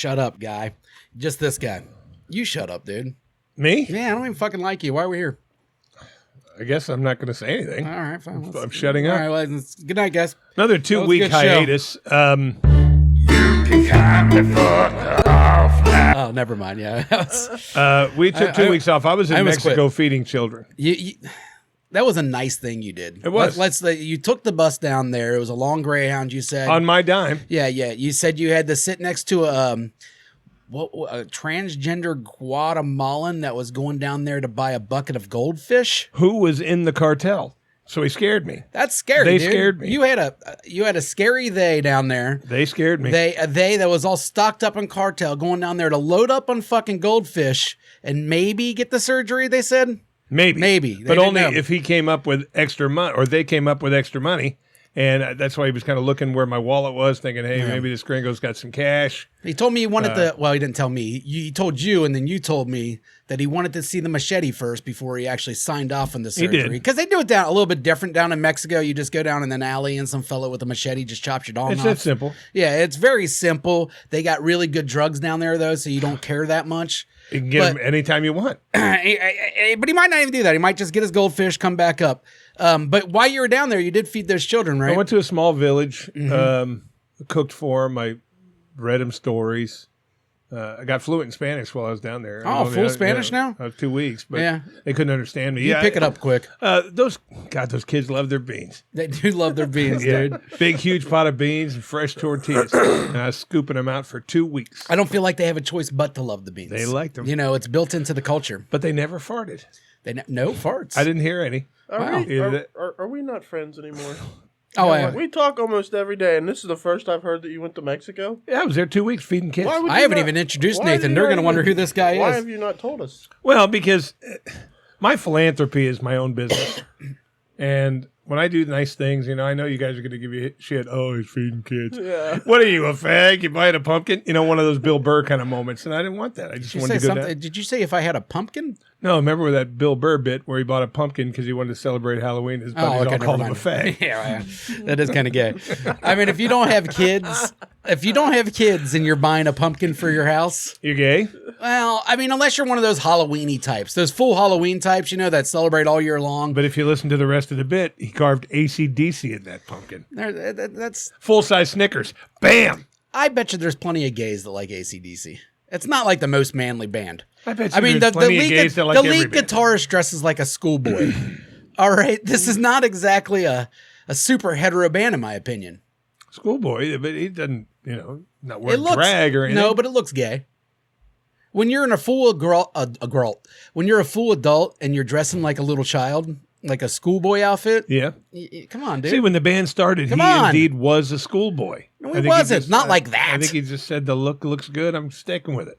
shut up, guy. Just this guy. You shut up, dude. Me? Yeah, I don't even fucking like you. Why are we here? I guess I'm not going to say anything. All right, fine. I'm shutting up. All right, well, good night, guys. Another 2-week hiatus. Oh, never mind. Yeah. We took 2 weeks off. I was in Mexico feeding children. That was a nice thing you did. It was. You took the bus down there. It was a long Greyhound, you said. On my dime. Yeah. You said you had to sit next to a transgender Guatemalan that was going down there to buy a bucket of goldfish. Who was in the cartel? So he scared me. That's scary. They dude. scared me. You had a scary they down there. They scared me. They that was all stocked up in cartel going down there to load up on fucking goldfish and maybe get the surgery. They said maybe, but only if he came up with extra money, or they came up with extra money. And that's why he was kind of looking where my wallet was, thinking, hey, maybe this gringo's got some cash. He told me he wanted he didn't tell me. He told you, and then you told me that he wanted to see the machete first before he actually signed off on the surgery. He did. Because they do it down a little bit different down in Mexico. You just go down in an alley and some fellow with a machete just chops your dong off. It's that simple. Yeah, it's very simple. They got really good drugs down there, though, so you don't care that much. You can get them anytime you want. But he might not even do that. He might just get his goldfish, come back up. But while you were down there, you did feed those children, right? I went to a small village, cooked for them. I read them stories. I got fluent in Spanish while I was down there. Oh, full Spanish now? 2 weeks, but they couldn't understand me. You pick it up quick. Those kids love their beans. They do love their beans, dude. Big, huge pot of beans and fresh tortillas. And I was scooping them out for 2 weeks. I don't feel like they have a choice but to love the beans. They like them. It's built into the culture. But they never farted. No farts. I didn't hear any. Are we not friends anymore? Oh, we talk almost every day, and this is the first I've heard that you went to Mexico. Yeah, I was there 2 weeks feeding kids. I haven't even introduced Nathan. They're going to wonder who this guy is. Why have you not told us? Well, because my philanthropy is my own business. And when I do nice things, I know you guys are going to give you shit. Oh, he's feeding kids. Yeah. What are you, a fag? You buying a pumpkin? One of those Bill Burr kind of moments. And I didn't want that. I just wanted to go down. Did you say if I had a pumpkin? No, remember with that Bill Burr bit where he bought a pumpkin because he wanted to celebrate Halloween. His buddies all called him a fag. Yeah, that is kind of gay. I mean, if you don't have kids and you're buying a pumpkin for your house, you're gay? Well, I mean, unless you're one of those Halloween-y types, those full Halloween types, that celebrate all year long. But if you listen to the rest of the bit, he carved AC/DC in that pumpkin. That's full-size Snickers. Bam! I bet you there's plenty of gays that like AC/DC. It's not like the most manly band. I bet you there's plenty of gays that like every band. The lead guitarist dresses like a schoolboy. All right? This is not exactly a super hetero band, in my opinion. Schoolboy, but he doesn't, not wear drag or anything. No, but it looks gay. When you're in a full when you're a full adult and you're dressing like a little child, like a schoolboy outfit. Yeah. Come on, dude. See, when the band started, indeed was a schoolboy. No, he wasn't. Not like that. I think he just said the look looks good. I'm sticking with it.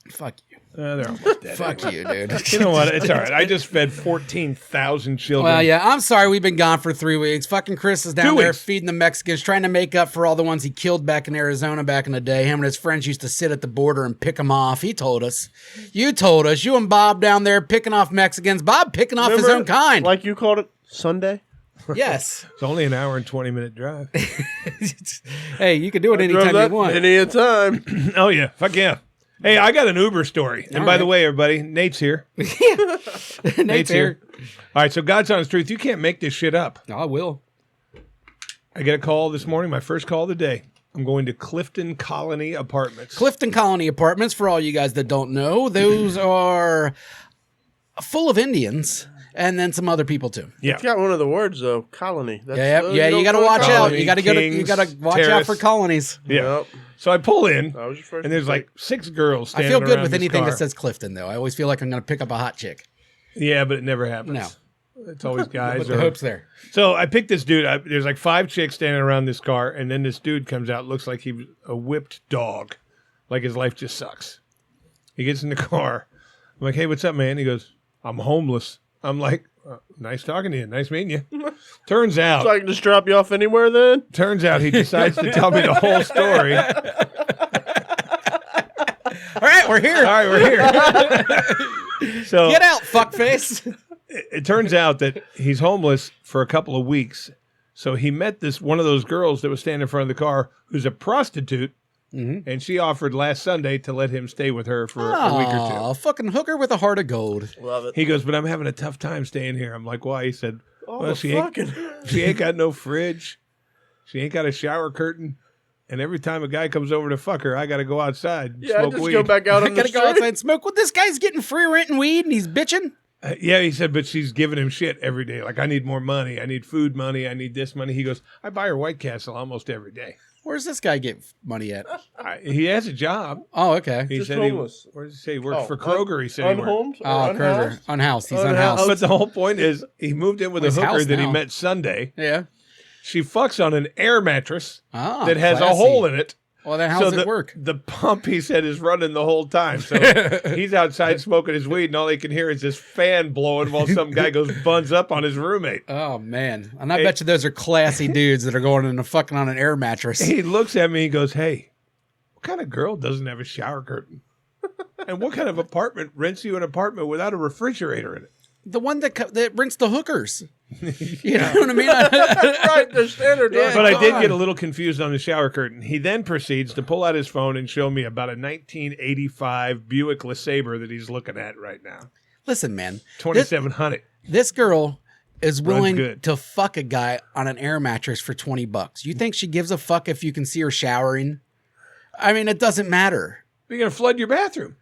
Fuck you. They're almost dead. Fuck you, dude. You know what? It's all right. I just fed 14,000 children. Well, yeah, I'm sorry we've been gone for 3 weeks. Fucking Chris is down there feeding the Mexicans, trying to make up for all the ones he killed back in Arizona back in the day. Him and his friends used to sit at the border and pick them off. He told us. You told us. You and Bob down there picking off Mexicans. Bob picking off his own kind. Like you called it Sunday? Yes. It's only an hour and 20-minute drive. Hey, you can do it anytime you want. Any time. Oh, yeah. Fuck yeah. Hey, I got an Uber story. And by the way, everybody, Nate's here. Nate's here. All right, so God's honest truth, you can't make this shit up. No, I will. I get a call this morning, my first call of the day. I'm going to Clifton Colony Apartments. Clifton Colony Apartments, for all you guys that don't know, those are full of Indians. And then some other people too. Yeah, it's got one of the words though, colony. You got to watch out. You got to watch out for colonies. Yeah. Yep. So I pull in, and there's like 6 girls standing around. I feel good with anything that says Clifton, though. I always feel like I'm going to pick up a hot chick. Yeah, but it never happens. No. It's always guys. But the hope's there. So I picked this dude. There's like 5 chicks standing around this car, and then this dude comes out, looks like he was a whipped dog. Like his life just sucks. He gets in the car. I'm like, hey, what's up, man? He goes, I'm homeless. I'm like, nice talking to you. Nice meeting you. Turns out. So I can just drop you off anywhere then? Turns out he decides to tell me the whole story. All right, we're here. So get out, fuckface. It turns out that he's homeless for a couple of weeks. So he met one of those girls that was standing in front of the car who's a prostitute and she offered last Sunday to let him stay with her for a week or two. A fucking hooker with a heart of gold. Love it. He goes, but I'm having a tough time staying here. I'm like, why? He said, well, she fucking... ain't got no fridge. She ain't got a shower curtain. And every time a guy comes over to fuck her, I got to go outside and smoke weed. Go back out on the street. Go outside and smoke. Well, this guy's getting free rent and weed, and he's bitching. Yeah, he said, but she's giving him shit every day. Like, I need more money. I need food money. I need this money. He goes, I buy her White Castle almost every day. Where's this guy get money at? He has a job. Oh, okay. He Just said homeless. where does he say he works for Kroger? He said he worked. Unhomed? Oh, Kroger. Unhoused. He's unhoused. But the whole point is he moved in with a hooker that he met Sunday. Yeah. She fucks on an air mattress that has classy. a hole in it. Well, then how does it work? The pump, he said, is running the whole time. So he's outside smoking his weed, and all he can hear is this fan blowing while some guy goes buns up on his roommate. Oh, man. And I bet you those are classy dudes that are going in and fucking on an air mattress. He looks at me and goes, hey, what kind of girl doesn't have a shower curtain? And what kind of apartment rents you an apartment without a refrigerator in it? The one that rents the hookers. You know what I mean? Right, the standard. Yeah, but I did get a little confused on the shower curtain. He then proceeds to pull out his phone and show me about a 1985 Buick LeSabre that he's looking at right now. Listen, man. 2700. This girl is willing good. to fuck a guy on an air mattress for $20. You think she gives a fuck if you can see her showering? I mean, it doesn't matter. You're going to flood your bathroom.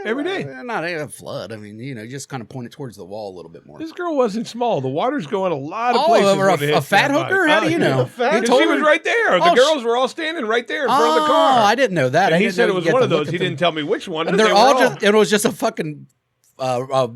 Every day. Not a flood. I mean, just kind of point it towards the wall a little bit more. This girl wasn't small. The water's going a lot of Oh, places. over a fat hooker? How do you know? She was right there. The girls were all standing right there in front of the car. Oh, I didn't know that. And he said it was one of those. He didn't tell me which one. And they're all just, it was just a fucking a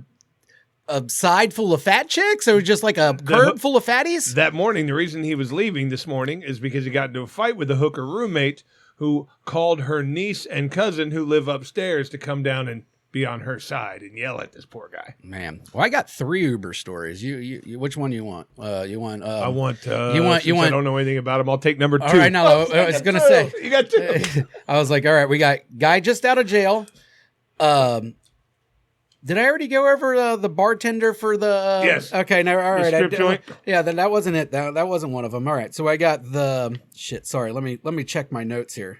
side full of fat chicks? Or just like a curb full of fatties? That morning, the reason he was leaving this morning is because he got into a fight with the hooker roommate who called her niece and cousin who live upstairs to come down and be on her side and yell at this poor guy. Man, well, I got 3 Uber stories. You which one you want? I want. I don't know anything about him. I'll take number 2. All right, no, I was gonna say you got 2. I was like, all right, we got guy just out of jail. Did I already go over the bartender for the? Yes. Okay, no, all right. Strip joint. Yeah, that wasn't it. That wasn't one of them. All right, so I got the shit. Sorry, let me check my notes here.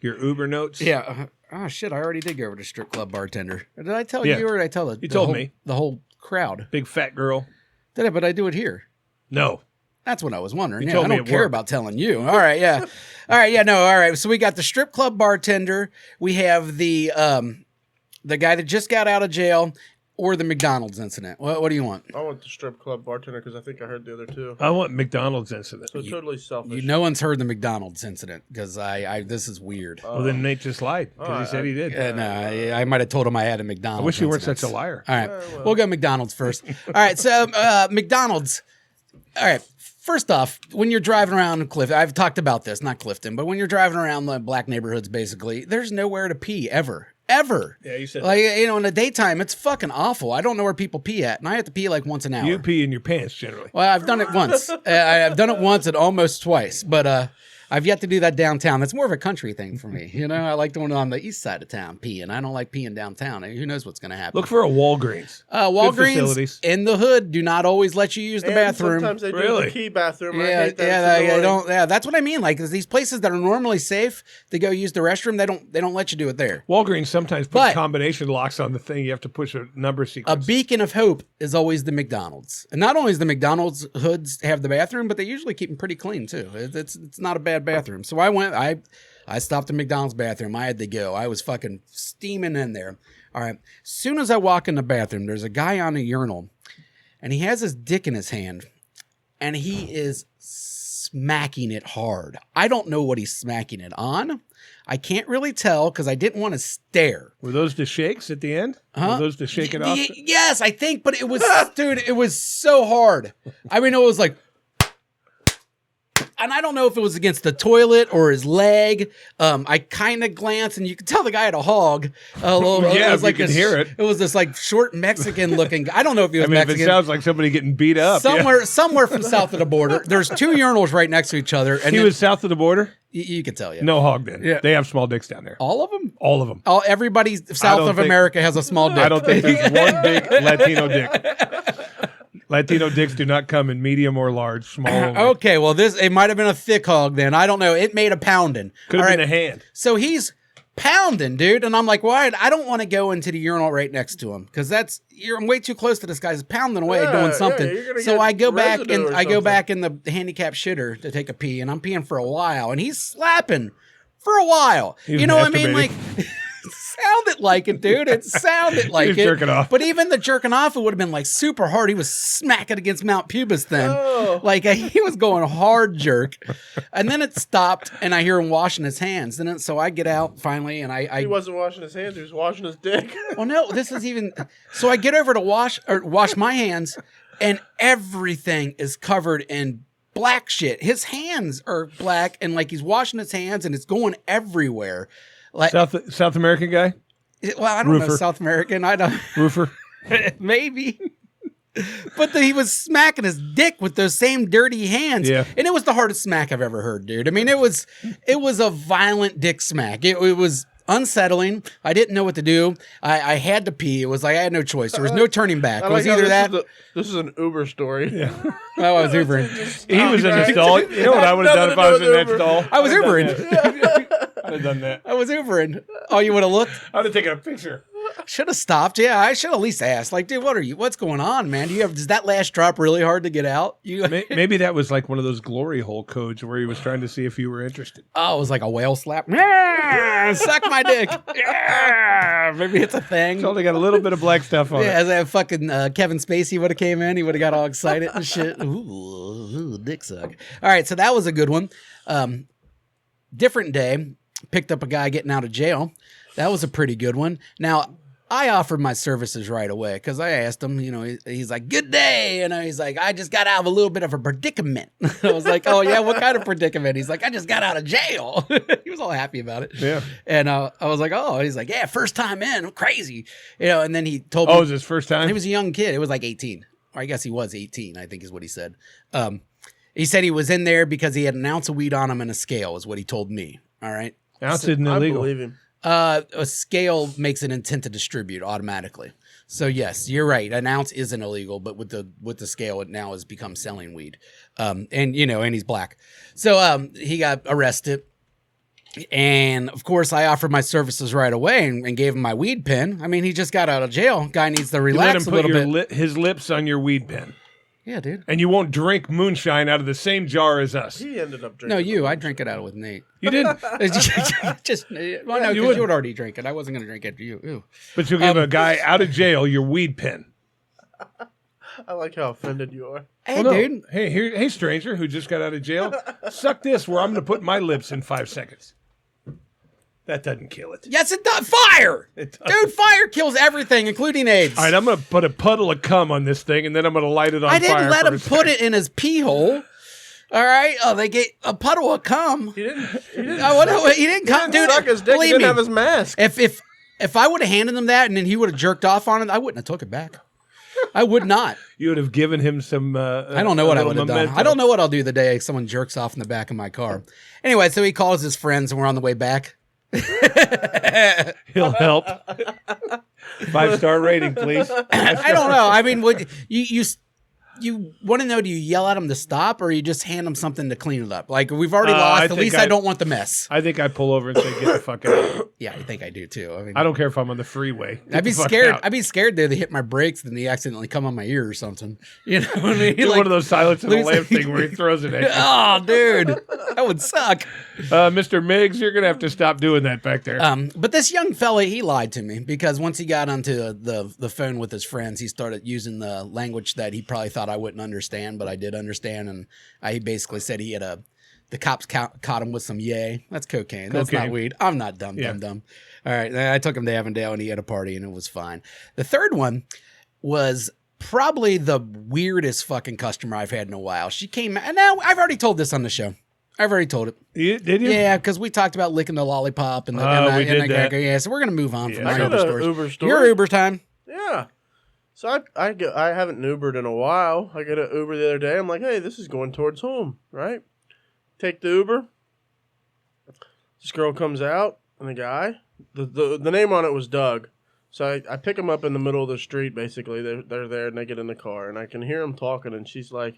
Your Uber notes. Yeah. Oh shit! I already did go over to strip club bartender. Did I tell you, or did I tell You told me. The whole crowd? Big fat girl. Did I? But I do it here. No. That's what I was wondering. You told I me don't at care work. about telling you. All right, yeah. All right, yeah, no, all right. So we got the strip club bartender. We have the guy that just got out of jail, or the McDonald's incident. What do you want? I want the strip club bartender because I think I heard the other 2. I want McDonald's incident. So totally selfish. No one's heard the McDonald's incident because I this is weird. Well, then Nate just lied because he said he did. No, I might have told him I had a McDonald's. I wish you weren't incident. such a liar. All right, we'll go McDonald's first. All right, so McDonald's. All right. First off, when you're driving around Clifton, I've talked about this, not Clifton, but when you're driving around the black neighborhoods, basically, there's nowhere to pee ever. Yeah, you said like that. In the daytime, it's fucking awful. I don't know where people pee at, and I have to pee like once an hour. You pee in your pants generally. Well, I've done it once. I've done it once and almost twice, but I've yet to do that downtown. That's more of a country thing for me. I like doing it on the east side of town, peeing. I don't like peeing downtown. Who knows what's going to happen? Look for a Walgreens. Walgreens in the hood do not always let you use the bathroom. Sometimes they do Really? the key bathroom. Yeah, I hate that. I don't. Yeah, that's what I mean. Like, 'cause these places that are normally safe to go use the restroom, they don't let you do it there. Walgreens sometimes puts combination locks on the thing. You have to push a number sequence. A beacon of hope is always the McDonald's, and not only does the McDonald's hoods have the bathroom, but they usually keep them pretty clean too. It's not a bad bathroom. So I stopped at McDonald's bathroom. I had to go. I was fucking steaming in there. All right. As soon as I walk in the bathroom, there's a guy on a urinal, and he has his dick in his hand, and he is smacking it hard. I don't know what he's smacking it on. I can't really tell because I didn't want to stare. Were those the shakes at the end? Were those to shake it off? Yes, I think, but it was, dude, it was so hard. I mean, it was like, and I don't know if it was against the toilet or his leg. I kind of glanced, and you could tell the guy had a hog. Yeah, it was like you can hear it. It was this like short Mexican-looking guy. I don't know if he was Mexican. If it sounds like somebody getting beat up. Somewhere from south of the border. There's 2 urinals right next to each other. And he was south of the border? You could tell, yeah. No hog then. Yeah. They have small dicks down there. All of them? All of them. Everybody south of America has a small dick. I don't think there's one big Latino dick. Latino dicks do not come in medium or large, small. Only. Okay, well, it might have been a thick hog then. I don't know. It made a pounding. Could have been a hand. So he's pounding, dude. And I'm like, why? I don't want to go into the urinal right next to him because I'm way too close to this guy. He's pounding away doing something. So I go back in the handicap shitter to take a pee, and I'm peeing for a while, and he's slapping for a while. You know what I mean? Like. Sounded like it, dude. It sounded like it. Jerking off. But even the jerking off, it would have been like super hard. He was smacking against Mount Pubis then. Oh. Like he was going hard jerk. And then it stopped and I hear him washing his hands. And then, so I get out finally and I He wasn't washing his hands, he was washing his dick. Well, no, this is even. So I get over to wash my hands and everything is covered in black shit. His hands are black and like he's washing his hands and it's going everywhere. Like South American guy? Well, I don't know South American. I don't. Roofer? Maybe. But he was smacking his dick with those same dirty hands. Yeah. And it was the hardest smack I've ever heard, dude. I mean, it was a violent dick smack. It was unsettling. I didn't know what to do. I had to pee. It was like I had no choice. There was no turning back. It was either that. This is an Uber story. Yeah. Oh, I was Ubering. He was in the stall. You know what I would have done if I was in that stall? I was Ubering. I'd have done that. I was Ubering. Oh, you would have looked? I would have taken a picture. Should have stopped. Yeah, I should at least ask. Like, dude, what's going on, man? Does that last drop really hard to get out? Maybe that was like one of those glory hole codes where he was trying to see if you were interested. Oh, it was like a whale slap. Yeah, suck my dick. Yeah, maybe it's a thing. It's only got a little bit of black stuff on it. Yeah, as that fucking Kevin Spacey would have came in, he would have got all excited and shit. Ooh, dick suck. All right, so that was a good one. Different day. Picked up a guy getting out of jail. That was a pretty good one. Now, I offered my services right away because I asked him, he's like, good day. And he's like, I just got out of a little bit of a predicament. I was like, oh, yeah, what kind of predicament? He's like, I just got out of jail. He was all happy about it. Yeah. And I was like, oh, he's like, yeah, first time in, crazy. And then he told me. Oh, it was his first time? He was a young kid. It was like 18. Or I guess he was 18, I think is what he said. He said he was in there because he had an ounce of weed on him and a scale is what he told me. All right. Ounce isn't illegal. I believe him. A scale makes an intent to distribute automatically. So yes, you're right. An ounce isn't illegal, but with the scale, it now has become selling weed. And he's black. So he got arrested. And of course, I offered my services right away and gave him my weed pen. I mean, he just got out of jail. Guy needs to relax a little bit. His lips on your weed pen. Yeah, dude. And you won't drink moonshine out of the same jar as us. He ended up drinking. No, you. I drink it out with Nate. You didn't? No, because you would already drink it. I wasn't going to drink it after you. Ew. But you'll give a guy out of jail your weed pen. I like how offended you are. Hey, dude. Hey, stranger who just got out of jail. Suck this where I'm going to put my lips in 5 seconds. That doesn't kill it. Yes, it does. Fire! Dude, fire kills everything, including AIDS. All right, I'm going to put a puddle of cum on this thing, and then I'm going to light it on fire. I didn't let him put it in his pee hole. All right? Oh, they get a puddle of cum. He didn't come, dude. Suck his dick. He didn't have his mask. If I would have handed him that and then he would have jerked off on it, I wouldn't have took it back. I would not. You would have given him some. I don't know what I would have done. I don't know what I'll do the day someone jerks off in the back of my car. Anyway, so he calls his friends and we're on the way back. He'll help. 5-star rating, please. I don't know. I mean, would you want to know? Do you yell at him to stop, or you just hand him something to clean it up? Like we've already lost. At least I don't want the mess. I think I pull over and say, "Get the fuck out." Yeah, I think I do too. I mean, I don't care if I'm on the freeway. I'd be scared. I'd be scared they hit my brakes and they accidentally come on my ear or something. You know what I mean? Do one of those silence in the lamp thing where he throws it at you. Oh, dude, that would suck. Mr. Miggs, you're gonna have to stop doing that back there. But this young fella, he lied to me because once he got onto the phone with his friends, he started using the language that he probably thought I wouldn't understand, but I did understand, and he basically said he had the cops caught him with some yay. That's cocaine. That's not weed. I'm not dumb. All right, I took him to Avondale, and he had a party, and it was fine. The third one was probably the weirdest fucking customer I've had in a while. She came, and now I've already told this on the show. I've already told it. Did you? Yeah, because we talked about licking the lollipop and the yeah. So we're gonna move on from my Uber stories. Uber story. Your Uber time. Yeah. So I haven't Ubered in a while. I got an Uber the other day. I'm like, hey, this is going towards home, right? Take the Uber. This girl comes out, and the guy, the name on it was Doug. So I pick them up in the middle of the street, basically. They're there, and they get in the car, and I can hear them talking, and she's like,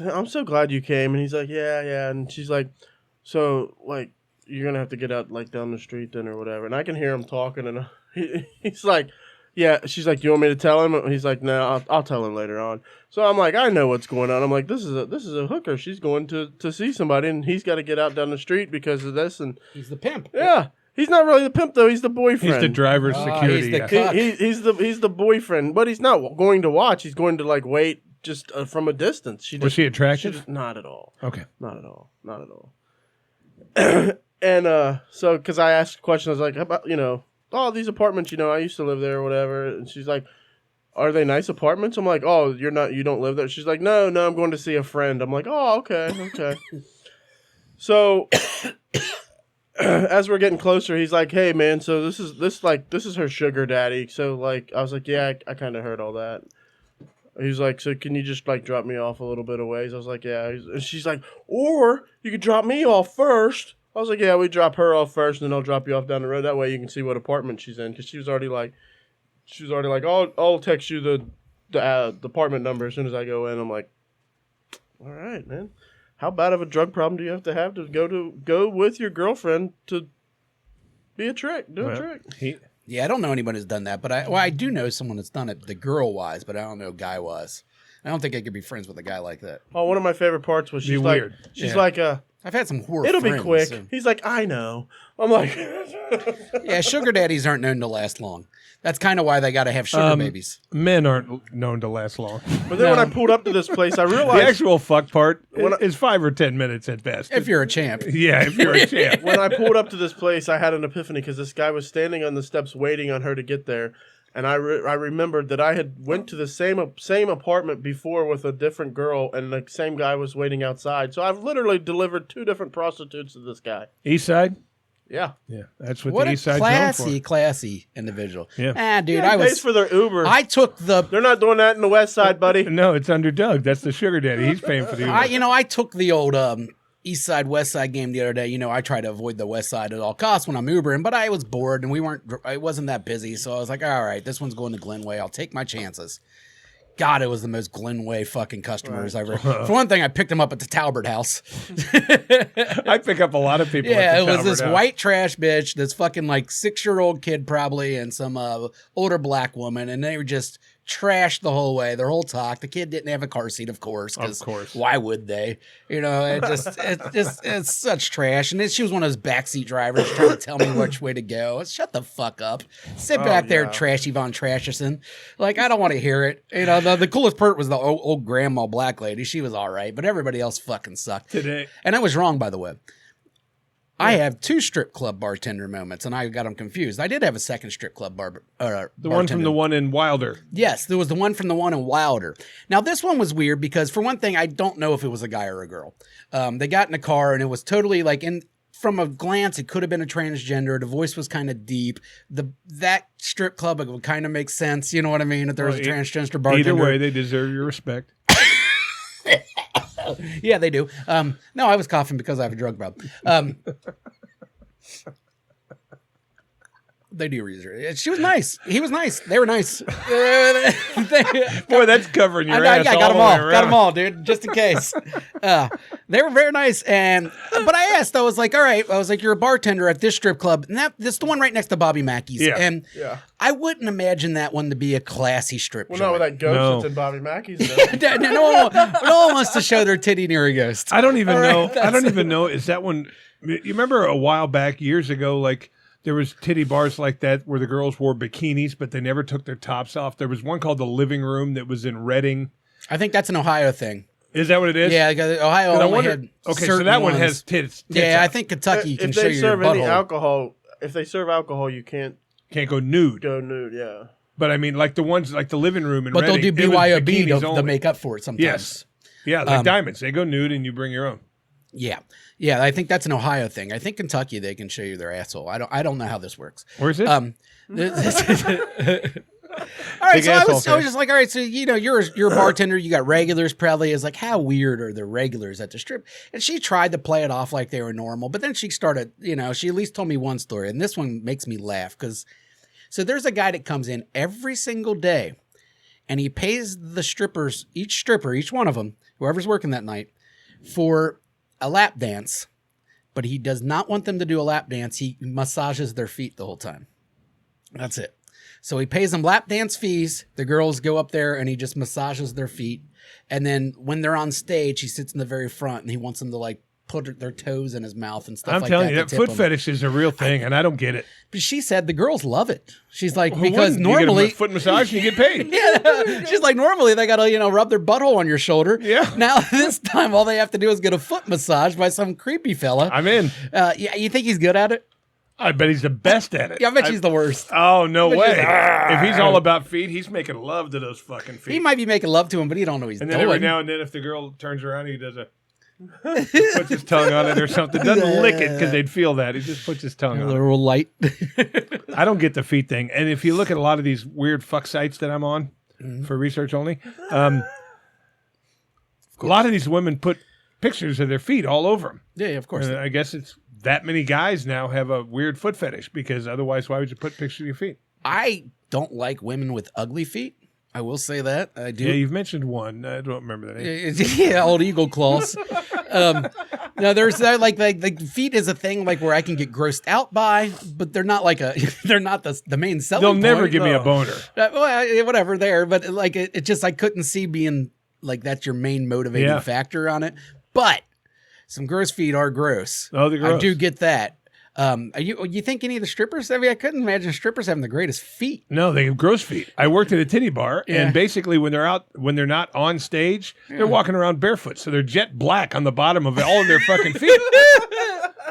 I'm so glad you came. And he's like, yeah. And she's like, so, like, you're going to have to get out, like, down the street then or whatever. And I can hear him talking, and he's like, yeah. She's like, you want me to tell him? He's like, no, I'll tell him later on. So I'm like, I know what's going on. I'm like, this is a hooker. She's going to see somebody, and he's got to get out down the street because of this. And he's the pimp. Yeah. He's not really the pimp, though. He's the boyfriend. He's the driver's security. He's the he's the boyfriend, but he's not going to watch. He's going to, like, wait just from a distance. Was she attractive? Not at all. Okay. Not at all. And so, because I asked a question, I was like, how about, these apartments, I used to live there or whatever. And she's like, are they nice apartments? I'm like, oh, you don't live there? She's like, no, I'm going to see a friend. I'm like, oh, okay. So, as we're getting closer, he's like, hey, man, so this is her sugar daddy. So, like, I was like, yeah, I kind of heard all that. He's like, so can you just, like, drop me off a little bit of ways? I was like, yeah. And she's like, or you could drop me off first. I was like, yeah, we drop her off first, and then I'll drop you off down the road. That way you can see what apartment she's in. Because she was already like, I'll text you the apartment number as soon as I go in. I'm like, all right, man. How bad of a drug problem do you have to go with your girlfriend to be a trick? Do a trick. Yeah, I don't know anybody who's done that, but I do know someone that's done it, the girl-wise, but I don't know guy-wise. I don't think I could be friends with a guy like that. Oh, one of my favorite parts was she's weird. Like, I've had some horror it'll friends, be quick. So. He's like, I know. I'm like... Yeah, sugar daddies aren't known to last long. That's kind of why they got to have sugar babies. Men aren't known to last long. But then when I pulled up to this place, I realized... The actual fuck part is 5 or 10 minutes at best. If you're a champ. Yeah, if you're a champ. When I pulled up to this place, I had an epiphany because this guy was standing on the steps waiting on her to get there. And I remembered that I had went to the same apartment before with a different girl, and the same guy was waiting outside. So I've literally delivered 2 different prostitutes to this guy. East Side? Yeah. Yeah, that's what the East Side's known for. Classy individual. Yeah. Dude, I was... pays for their Uber. I took the... They're not doing that in the West Side, buddy. No, it's under Doug. That's the sugar daddy. He's paying for the Uber. I took the old... East Side, West Side game the other day. I try to avoid the West Side at all costs when I'm Ubering, but I was bored and I wasn't that busy. So I was like, all right, this one's going to Glenway. I'll take my chances. God, it was the most Glenway fucking customers ever. For one thing, I picked them up at the Talbert house. I pick up a lot of people at the it was Talbert this house. white trash bitch, this fucking like 6-year-old kid probably, and some older black woman, and they were just trashed the whole way, their whole talk. The kid didn't have a car seat, of course. Of course. Why would they? It's such trash. And then she was one of those backseat drivers trying to tell me which way to go. Shut the fuck up. Sit back there, Trashy Von Trasherson. Like, I don't want to hear it. The coolest part was the old grandma black lady. She was all right, but everybody else fucking sucked. Today. And I was wrong, by the way. I have 2 strip club bartender moments, and I got them confused. I did have a second strip club bartender. The one from the one in Wilder. Yes, there was the one from the one in Wilder. Now, this one was weird because, for one thing, I don't know if it was a guy or a girl. They got in a car, and it was totally like, from a glance, it could have been a transgender. The voice was kind of deep. That strip club, it would kind of make sense. You know what I mean? If there was a transgender bartender. Either way, they deserve your respect. Yeah, they do. No, I was coughing because I have a drug problem. They do research. She was nice. He was nice. They were nice. Boy, that's covering your ass. I got them all. Got them all, dude. Just in case. They were very nice. But I asked. I was like, all right. I was like, you're a bartender at this strip club, and that's the one right next to Bobby Mackey's. Yeah. And I wouldn't imagine that one to be a classy strip. Well, no, with that ghost that's in Bobby Mackey's. No one wants to show their titty near a ghost. I don't even know. I don't even know. Is that one? You remember a while back, years ago, like. There was titty bars like that where the girls wore bikinis, but they never took their tops off. There was one called the Living Room that was in Reading. I think that's an Ohio thing. Is that what it is? Yeah, Ohio only had so that one has tits. Yeah, I think Kentucky can show you your butthole. If they serve alcohol, you can't go nude. Yeah. But I mean, like the ones like the Living Room in But Reading, they'll do BYOB to make up for it sometimes. Yes. Yeah, like diamonds. They go nude and you bring your own. Yeah, I think that's an Ohio thing. I think Kentucky they can show you their asshole. I don't know how this works. Where's it? All right, so I was just like, all right, so you're a bartender, you got regulars probably. Is like, how weird are the regulars at the strip? And she tried to play it off like they were normal, but then she started, she at least told me one story, and this one makes me laugh because So there's a guy that comes in every single day and he pays the strippers, each one of them, whoever's working that night, for a lap dance. But he does not want them to do a lap dance. He massages their feet the whole time. That's it. So he pays them lap dance fees. The girls go up there and he just massages their feet. And then when they're on stage, he sits in the very front and he wants them to like put their toes in his mouth and stuff like that. I'm telling you, that foot fetish is a real thing, and I don't get it. But she said the girls love it. She's like, because normally you get a foot massage and you get paid. Yeah. She's like, normally they got to, rub their butthole on your shoulder. Yeah. Now this time, all they have to do is get a foot massage by some creepy fella. I'm in. Yeah. You think he's good at it? I bet he's the best at it. Yeah, I bet he's the worst. Oh, no way. If he's all about feet, he's making love to those fucking feet. He might be making love to him, but he don't know he's doing. And then every now and then, if the girl turns around, he does puts his tongue on it or something. Doesn't lick it because they'd feel that. He just puts his tongue on it. A little light. I don't get the feet thing. And if you look at a lot of these weird fuck sites that I'm on for research only, a lot of these women put pictures of their feet all over them. Yeah, of course. And I guess it's that many guys now have a weird foot fetish because otherwise, why would you put pictures of your feet? I don't like women with ugly feet. I will say that. I do. Yeah, you've mentioned one. I don't remember the name. Yeah, old eagle claws. No, there's like feet is a thing like where I can get grossed out by, but they're not like they're not the main selling They'll point. never give me a boner. Well, whatever there, but like it just I couldn't see being like that's your main motivating factor on it. But some gross feet are gross. Oh, they're gross. I do get that. You think any of the strippers? I mean, I couldn't imagine strippers having the greatest feet. No, they have gross feet. I worked at a titty bar, and basically when they're not on stage, they're walking around barefoot, so they're jet black on the bottom of all of their fucking feet.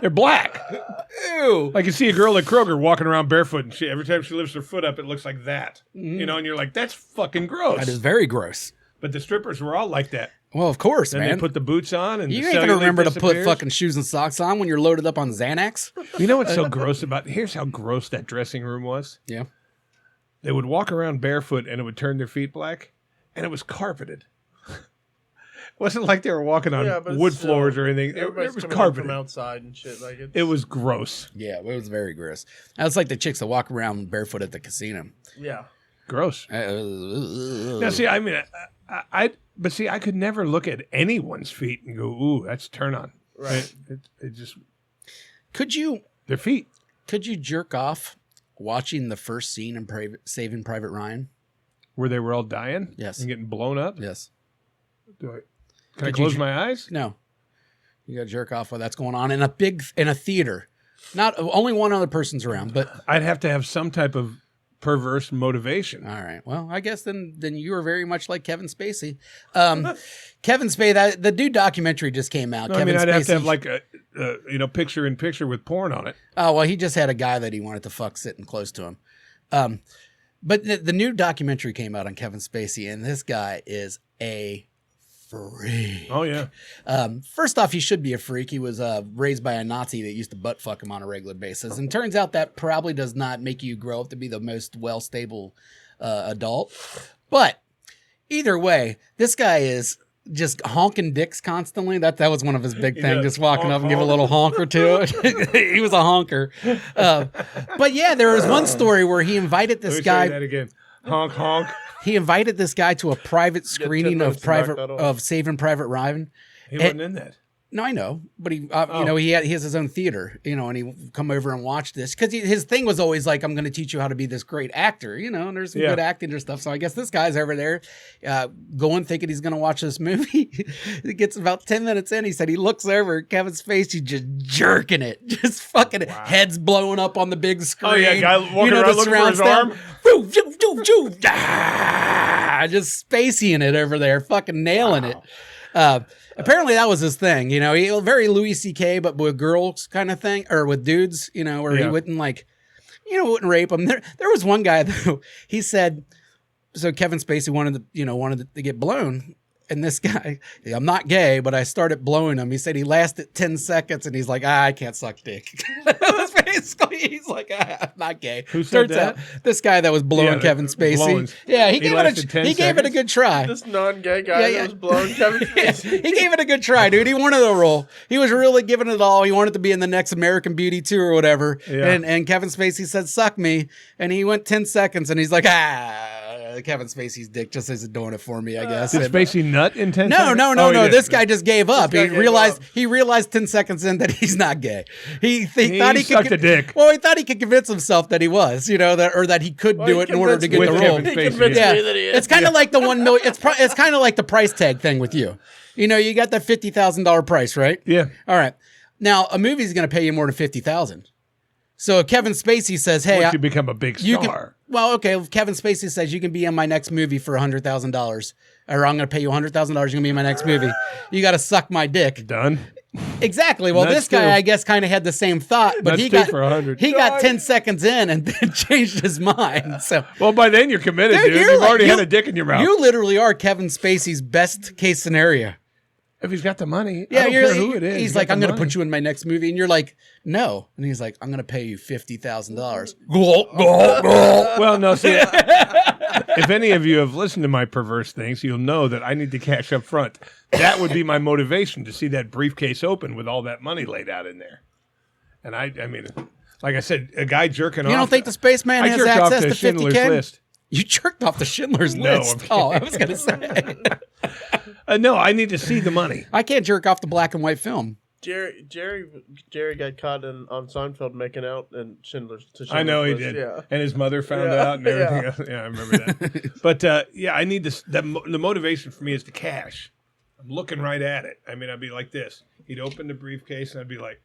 They're black. Ew. Like you see a girl at Kroger walking around barefoot, and every time she lifts her foot up, it looks like that. And you're like, that's fucking gross. That is very gross. But the strippers were all like that. Well, of course, then man. They put the boots on, and you ain't gonna remember to put fucking shoes and socks on when you're loaded up on Xanax. You know what's so gross about? Here's how gross that dressing room was. Yeah, they would walk around barefoot, and it would turn their feet black, and it was carpeted. It wasn't like they were walking on wood floors or anything. It was carpeted from outside and shit. Like it was gross. Yeah, it was very gross. That's like the chicks that walk around barefoot at the casino. Yeah, gross. Now, see, I mean, but see, I could never look at anyone's feet and go, "Ooh, that's turn on." Right. It just. Their feet? Could you jerk off watching the first scene in Saving Private Ryan, where they were all dying? Yes. And getting blown up? Yes. Can I close my eyes? No. You got to jerk off while that's going on in a theater. Not only one other person's around, but I'd have to have some type of perverse motivation. All right. Well, I guess then you are very much like Kevin Spacey. Kevin Spacey, the dude documentary just came out. No, I'd have to have like a picture in picture with porn on it. Oh, well, he just had a guy that he wanted to fuck sitting close to him. But the new documentary came out on Kevin Spacey, and this guy is a freak. Oh, yeah. First off, he should be a freak. He was raised by a Nazi that used to butt fuck him on a regular basis. And turns out that probably does not make you grow up to be the most well-stable adult. But either way, this guy is just honking dicks constantly. That was one of his big things, just walking up and give a little honker to it. He was a honker. But yeah, there was one story where he invited this guy. Say that again. Honk, honk. He invited this guy to a private screening of Saving Private Ryan. He wasn't in that. No, I know, but he has his own theater, and he come over and watch this because his thing was always like, I'm going to teach you how to be this great actor, and there's some good acting and stuff. So I guess this guy's over there going thinking he's going to watch this movie. It gets about 10 minutes in. He said he looks over at Kevin's face. He's just jerking it, just fucking heads blowing up on the big screen. Oh yeah, guy walking around looking for his arm. Just Spacey-ing it over there, fucking nailing it. Apparently that was his thing, he very Louis C.K. but with girls kind of thing, or with dudes, where he wouldn't wouldn't rape them. There was one guy though. He said, so Kevin Spacey wanted to get blown, and this guy, I'm not gay, but I started blowing him. He said he lasted 10 seconds, and he's like, I can't suck dick. It was He's like, not gay. Who said that? Out, this guy that was blowing Kevin Spacey. Yeah, he gave it a good try. This non-gay guy that was blowing Kevin Spacey. He gave it a good try, dude. He wanted the role. He was really giving it all. He wanted to be in the next American Beauty 2 or whatever. Yeah. And Kevin Spacey said, "Suck me," and he went 10 seconds, and he's like, Kevin Spacey's dick just isn't doing it for me, I guess. Did Spacey nut in 10 seconds? No. This guy just gave up. He realized 10 seconds in that he's not gay. He thought he sucked a dick. Well, he thought he could convince himself that he was, that he could do it in order to get the role. It's kind of like the $1 million. It's kind of like the price tag thing with you. You got that $50,000 price, right? Yeah. All right. Now a movie's going to pay you more than $50,000. So if Kevin Spacey says, "Hey, once you become a big star." If Kevin Spacey says you can be in my next movie for $100,000, or I'm going to pay you $100,000, you're going to be in my next movie. You got to suck my dick. Done. Exactly. Well, this guy, I guess, kind of had the same thought, but he got 10 seconds in and then changed his mind. So, well, by then you're committed, dude. You've already had a dick in your mouth. You literally are Kevin Spacey's best case scenario. If he's got the money, yeah, I don't care who it is. He's like, "I'm going to put you in my next movie," and you're like, "No," and he's like, "I'm going to pay you $50,000." Well, no, see, if any of you have listened to my perverse things, you'll know that I need to cash up front. That would be my motivation, to see that briefcase open with all that money laid out in there. And I mean, like I said, a guy jerking off. You don't think the spaceman has access to 50K? You jerked off the Schindler's List. Oh, I was going to say. No, I need to see the money. I can't jerk off the black and white film. Jerry got caught on Seinfeld making out in Schindler's I know he List. did. Yeah. And his mother found out and everything else. Yeah, I remember that. But I need this. The motivation for me is the cash. I'm looking right at it. I mean, I'd be like this. He'd open the briefcase and I'd be like,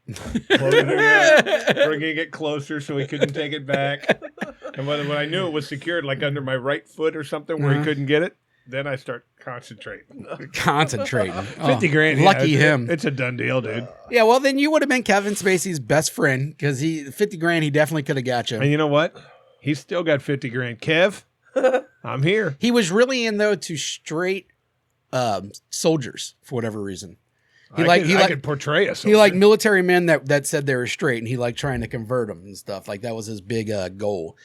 bringing it closer so he couldn't take it back. And when I knew it was secured, like under my right foot or something, where he couldn't get it, then I start concentrating. 50 grand. Lucky him. It's a done deal, dude. Yeah, well, then you would have been Kevin Spacey's best friend, because 50 grand, he definitely could have got you. And you know what? He's still got 50 grand. Kev, I'm here. He was really in, though, to straight soldiers for whatever reason. I could portray us. He liked military men that said they were straight, and he liked trying to convert them and stuff. Like, that was his big goal.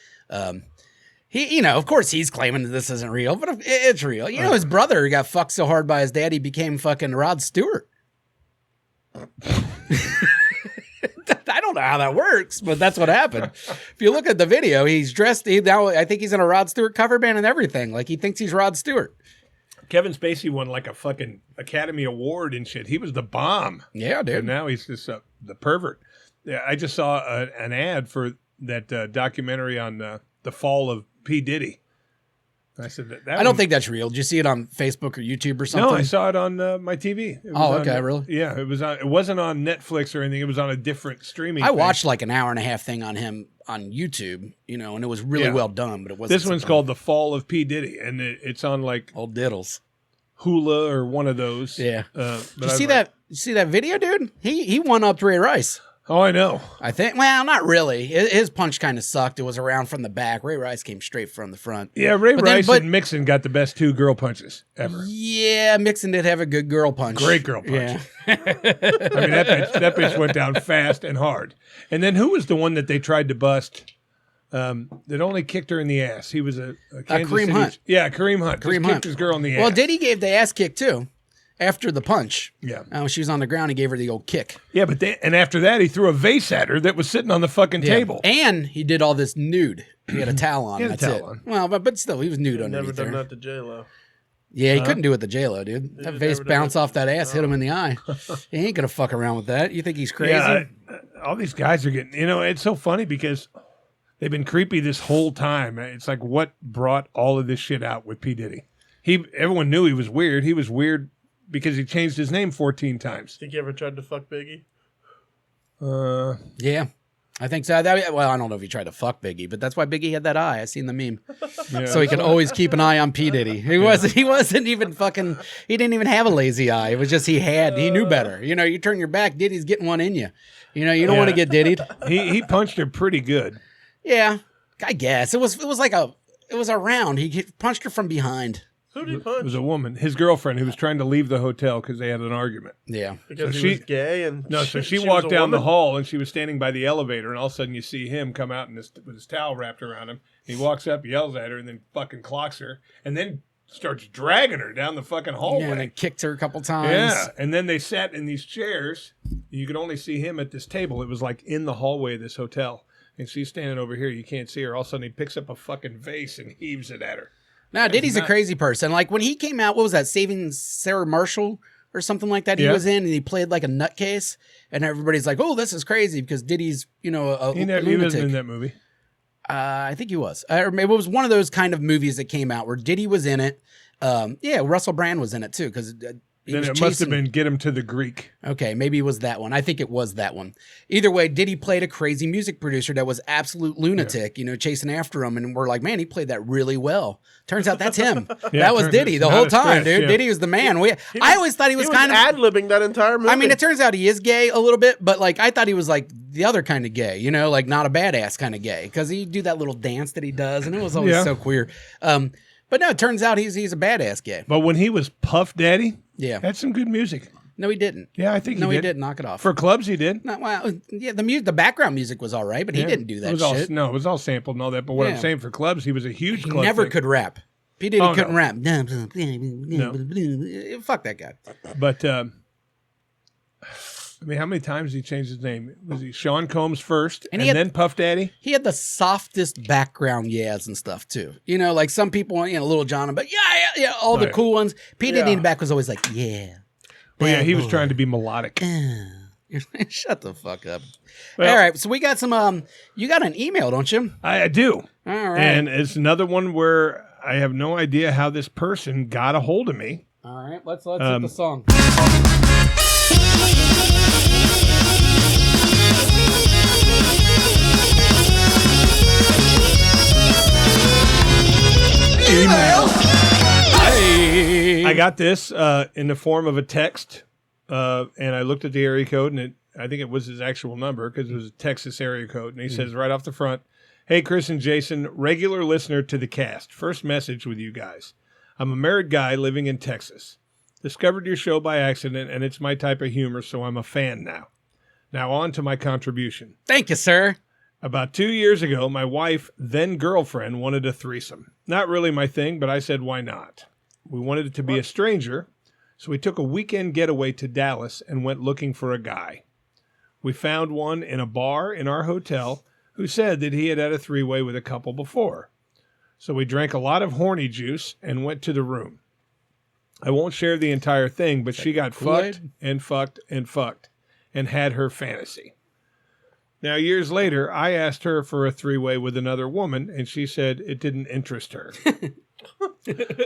He, of course, he's claiming that this isn't real, but it's real. His brother got fucked so hard by his dad, he became fucking Rod Stewart. I don't know how that works, but that's what happened. If you look at the video, he's dressed. I think he's in a Rod Stewart cover band and everything. Like, he thinks he's Rod Stewart. Kevin Spacey won like a fucking Academy Award and shit. He was the bomb. Yeah, dude. And now he's just the pervert. Yeah, I just saw an ad for that documentary on the fall of P. Diddy. I said I don't think that's real. Did you see it on Facebook or YouTube or something? No, I saw it on my TV. Really? Yeah, it was on. It wasn't on Netflix or anything. It was on a different streaming. I watched like an hour and a half thing on him on YouTube, and it was really well done. But it wasn't. This one's called "The Fall of P. Diddy," and it's on like old diddles, Hula or one of those. Yeah. Did you see that? You see that video, dude? He won up Ray Rice. Oh, I know. I think. Well, not really. His punch kind of sucked. It was around from the back. Ray Rice came straight from the front. Yeah, Ray Rice and Mixon got the best 2 girl punches ever. Yeah, Mixon did have a good girl punch. Great girl punch. Yeah. I mean, that bitch went down fast and hard. And then who was the one that they tried to bust that only kicked her in the ass? He was a Kansas Kareem City. Hunt. Yeah, Kareem Hunt. Kareem Hunt kicked his girl in the ass. Well, Diddy gave the ass kick too. After the punch. Yeah. When she was on the ground, he gave her the old kick. Yeah, but and after that, he threw a vase at her that was sitting on the fucking table. And he did all this nude. He had a towel on. That's it. On. Well, but still, he was nude underneath there. Never done that to J-Lo. Yeah, he couldn't do it to J-Lo, dude. That vase bounced off that ass, hit him in the eye. He ain't going to fuck around with that. You think he's crazy? Yeah, all these guys are getting, it's so funny because they've been creepy this whole time. It's like what brought all of this shit out with P. Diddy. Everyone knew he was weird. He was weird because he changed his name 14 times. Think you ever tried to fuck Biggie? Yeah, I think so. Well, I don't know if he tried to fuck Biggie, but that's why Biggie had that eye. I seen the meme. Yeah. So he could always keep an eye on P. Diddy. He wasn't even fucking, he didn't even have a lazy eye. It was just he knew better. You turn your back, Diddy's getting one in you. You don't want to get Diddied. He punched her pretty good. Yeah, I guess. It was a round. He punched her from behind. Who did he It punch? was a woman, his girlfriend, who was trying to leave the hotel because they had an argument. Yeah. Because So he was gay and So she was walked a down the woman? hall and she was standing by the elevator, and all of a sudden you see him come out with his towel wrapped around him. He walks up, yells at her, and then fucking clocks her, and then starts dragging her down the fucking hallway. Yeah, and it kicked her a couple times. Yeah, and then they sat in these chairs. You could only see him at this table. It was like in the hallway of this hotel. And she's standing over here. You can't see her. All of a sudden, he picks up a fucking vase and heaves it at her. Now, Diddy's a crazy person. Like, when he came out, what was that, Saving Sarah Marshall or something like that? He was in, and he played like a nutcase. And everybody's like, oh, this is crazy because Diddy's, a He lunatic. wasn't in that movie. I think he was. Or maybe it was one of those kind of movies that came out where Diddy was in it. Russell Brand was in it too because Then it must have been Get Him to the Greek. Okay, maybe it was that one. I think it was that one. Either way, Diddy played a crazy music producer that was absolute lunatic, chasing after him, and we're like, man, he played that really well. Turns out that's him. That was Diddy the whole time, dude. Diddy was the man. I always thought he was kind of ad-libbing that entire movie. I mean, it turns out he is gay a little bit, but like I thought he was like the other kind of gay, like not a badass kind of gay, because he do that little dance that he does, and it was always so queer. But no, it turns out he's a badass gay. But when he was Puff Daddy, had some good music. No, he didn't. Yeah, I think he did. Knock it off. For clubs, he did. No, well, yeah, the background music was all right, but he didn't do that shit. It was all sampled and all that. But what I'm saying, for clubs, he was a huge club. He never could rap. P. Diddy couldn't rap. No. Fuck that guy. But, how many times did he change his name? Was he Sean Combs first and then Puff Daddy? He had the softest background and stuff too. Like some people, Little John, but all the cool ones. P. Diddy in the back was always like, yeah. Well, yeah, he was trying to be melodic. Shut the fuck up. Well, all right, so we got some, you got an email, don't you? I do. All right. And it's another one where I have no idea how this person got a hold of me. All right, let's hit the song. Email. I got this in the form of a text, and I looked at the area code, and I think it was his actual number because it was a Texas area code. And he says right off the front, "Hey, Chris and Jason, regular listener to the cast. First message with you guys. I'm a married guy living in Texas. Discovered your show by accident, and it's my type of humor, so I'm a fan now. Now on to my contribution. Thank you, sir. About 2 years ago, my wife, then girlfriend, wanted a threesome. Not really my thing, but I said, why not? We wanted it to be a stranger, so we took a weekend getaway to Dallas and went looking for a guy. We found one in a bar in our hotel who said that he had a three-way with a couple before. So we drank a lot of horny juice and went to the room. I won't share the entire thing, but she got fucked and fucked and fucked and had her fantasy. Now, years later, I asked her for a three-way with another woman, and she said it didn't interest her.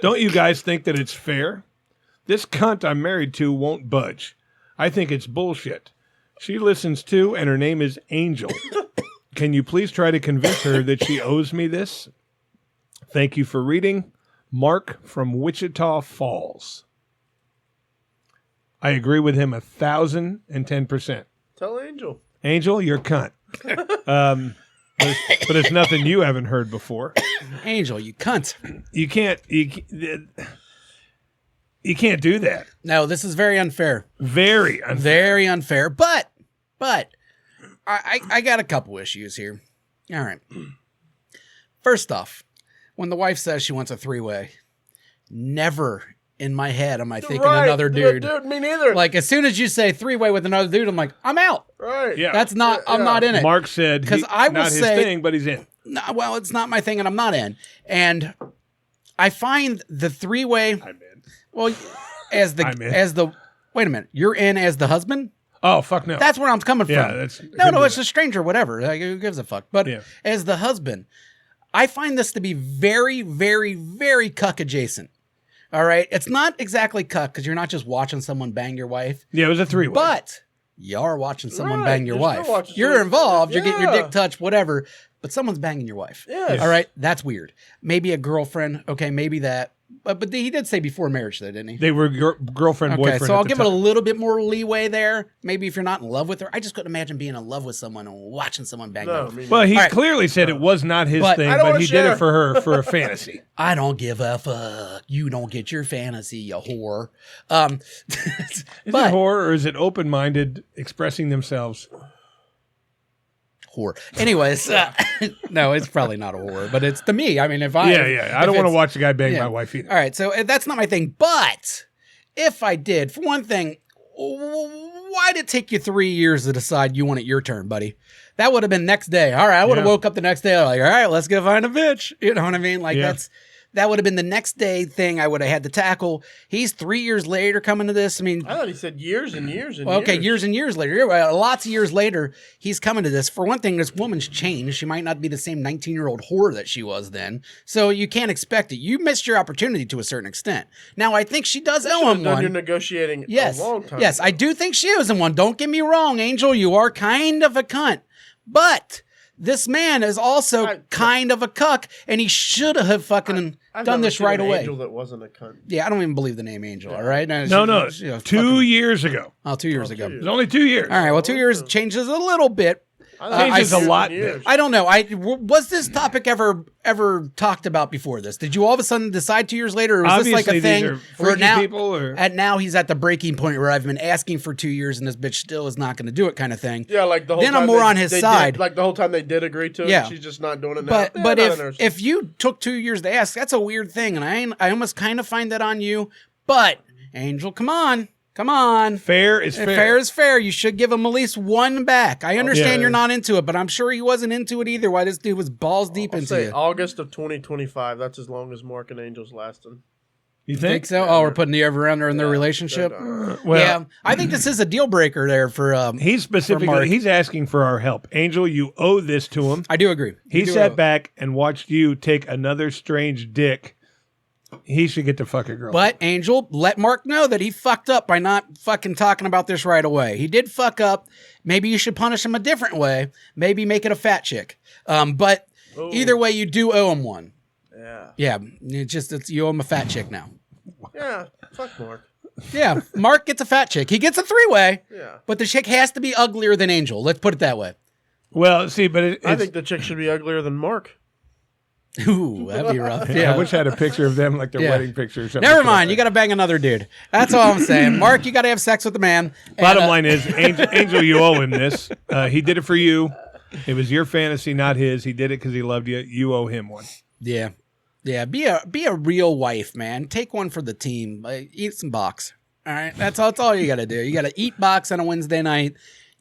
Don't you guys think that it's fair? This cunt I'm married to won't budge. I think it's bullshit. She listens too, and her name is Angel. Can you please try to convince her that she owes me this? Thank you for reading. Mark from Wichita Falls. I agree with him 1,010%. Tell Angel. Angel, you're a cunt. But it's nothing you haven't heard before. Angel, you cunt. You can't do that. No, this is very unfair. Very unfair. Very unfair. But I got a couple issues here. All right. First off, when the wife says she wants a three-way, never in my head am I thinking another dude. Dude, me neither. Like, as soon as you say three-way with another dude, I'm like, I'm out. Right. Yeah. That's not, I'm not in it. Mark said, because I will not his thing, but he's in. No, well, it's not my thing and I'm not in. And I find the three-way. I'm in. Well, wait a minute. You're in as the husband? Oh, fuck no. That's where I'm coming from. That's, no, it's a stranger, whatever. Like, who gives a fuck? But as the husband, I find this to be very, very, very cuck adjacent. All right? It's not exactly cuck because you're not just watching someone bang your wife. Yeah, it was a three-way. But you are watching someone bang your wife. You're involved. You're getting your dick touched, whatever. But someone's banging your wife. Yes. All right? That's weird. Maybe a girlfriend. Okay, maybe that. But he did say before marriage, though, didn't he? They were girlfriend, Okay, boyfriend. so I'll at the give it a time. little bit more leeway there. Maybe if you're not in love with her. I just couldn't imagine being in love with someone and watching someone bang No, up. I mean, Well, he All right. clearly said it was not his But thing, I don't but wanna he did it share. for her for a fantasy. I don't give a fuck. You don't get your fantasy, you whore. Is it horror or is it open-minded expressing themselves? Whore. Anyways, no, it's probably not a horror, but it's to me. I mean, if I I don't want to watch a guy bang yeah. my wife either. All right, so that's not my thing. But if I did, for one thing, why did it take you 3 years to decide you want it your turn, buddy? That would have been next day. All right, I would have woke up the next day like, all right, let's go find a bitch. You know what I mean? Like that would have been the next day thing I would have had to tackle. He's 3 years later coming to this. I mean, I thought he said years and years and well, okay, years. years and years later. Lots of years later, he's coming to this. For one thing, this woman's changed. She might not be the same 19-year-old whore that she was then. So you can't expect it. You missed your opportunity to a certain extent. Now, I think she does owe him Done your one. negotiating Yes. a long time Yes, ago. I do think she owes him one. Don't get me wrong, Angel. You are kind of a cunt. But this man is also kind of a cuck, and he should have fucking I've done never this seen right an away. Angel that wasn't a cunt. Yeah, I don't even believe the name Angel, all right? No, She was 2 fucking- years ago. Oh, 2 years ago. It was only 2 years. All right, well, 2 years changes a little bit. Changes a lot. I don't know. Was this topic ever talked about before this? Did you all of a sudden decide 2 years later, or was Obviously, this like a thing? these are where freaky now, people, or now he's at the breaking point where I've been asking for 2 years and this bitch still is not going to do it, kind of thing. Yeah, like the whole Then time I'm more they- on his they side. Did, like the whole time they did agree to it. Yeah. She's just not doing it now. But Yeah, not interested. if you took 2 years to ask, that's a weird thing, and I almost kind of find that on you. But Angel, come on. fair is fair. Fair is fair. You should give him at least one back. I understand Yeah. you're not into it, but I'm sure he wasn't into it either. Why this dude was balls deep I'll into say it. August of 2025. That's as long as Mark and Angel's lasting. You Think so? Oh, we're putting the over-under in their relationship? Well, yeah. I think this is a deal breaker there for he's for Mark. specifically he's asking for our help. Angel, you owe this to him. I do agree. He sat back and watched you take another strange dick. He should get to fuck a girl. But Angel, let Mark know that he fucked up by not fucking talking about this right away. He did fuck up. Maybe you should punish him a different way. Maybe make it a fat chick. But either way, you do owe him one. Yeah. Yeah, you owe him a fat chick now. Yeah. Fuck Mark. Yeah, Mark gets a fat chick. He gets a three-way. Yeah. But the chick has to be uglier than Angel. Let's put it that way. Well, see, but I think the chick should be uglier than Mark. Ooh, that'd be rough. I Yeah. wish I had a picture of them, like their Yeah. wedding picture or something. Never mind. You got to bang another dude. That's all I'm saying. Mark, you got to have sex with the man. Bottom And, line is, Angel, you owe him this. He did it for you. It was your fantasy, not his. He did it because he loved you. You owe him one. Yeah. Yeah. Be a real wife, man. Take one for the team. Eat some box. All right. That's all you got to do. You got to eat box on a Wednesday night.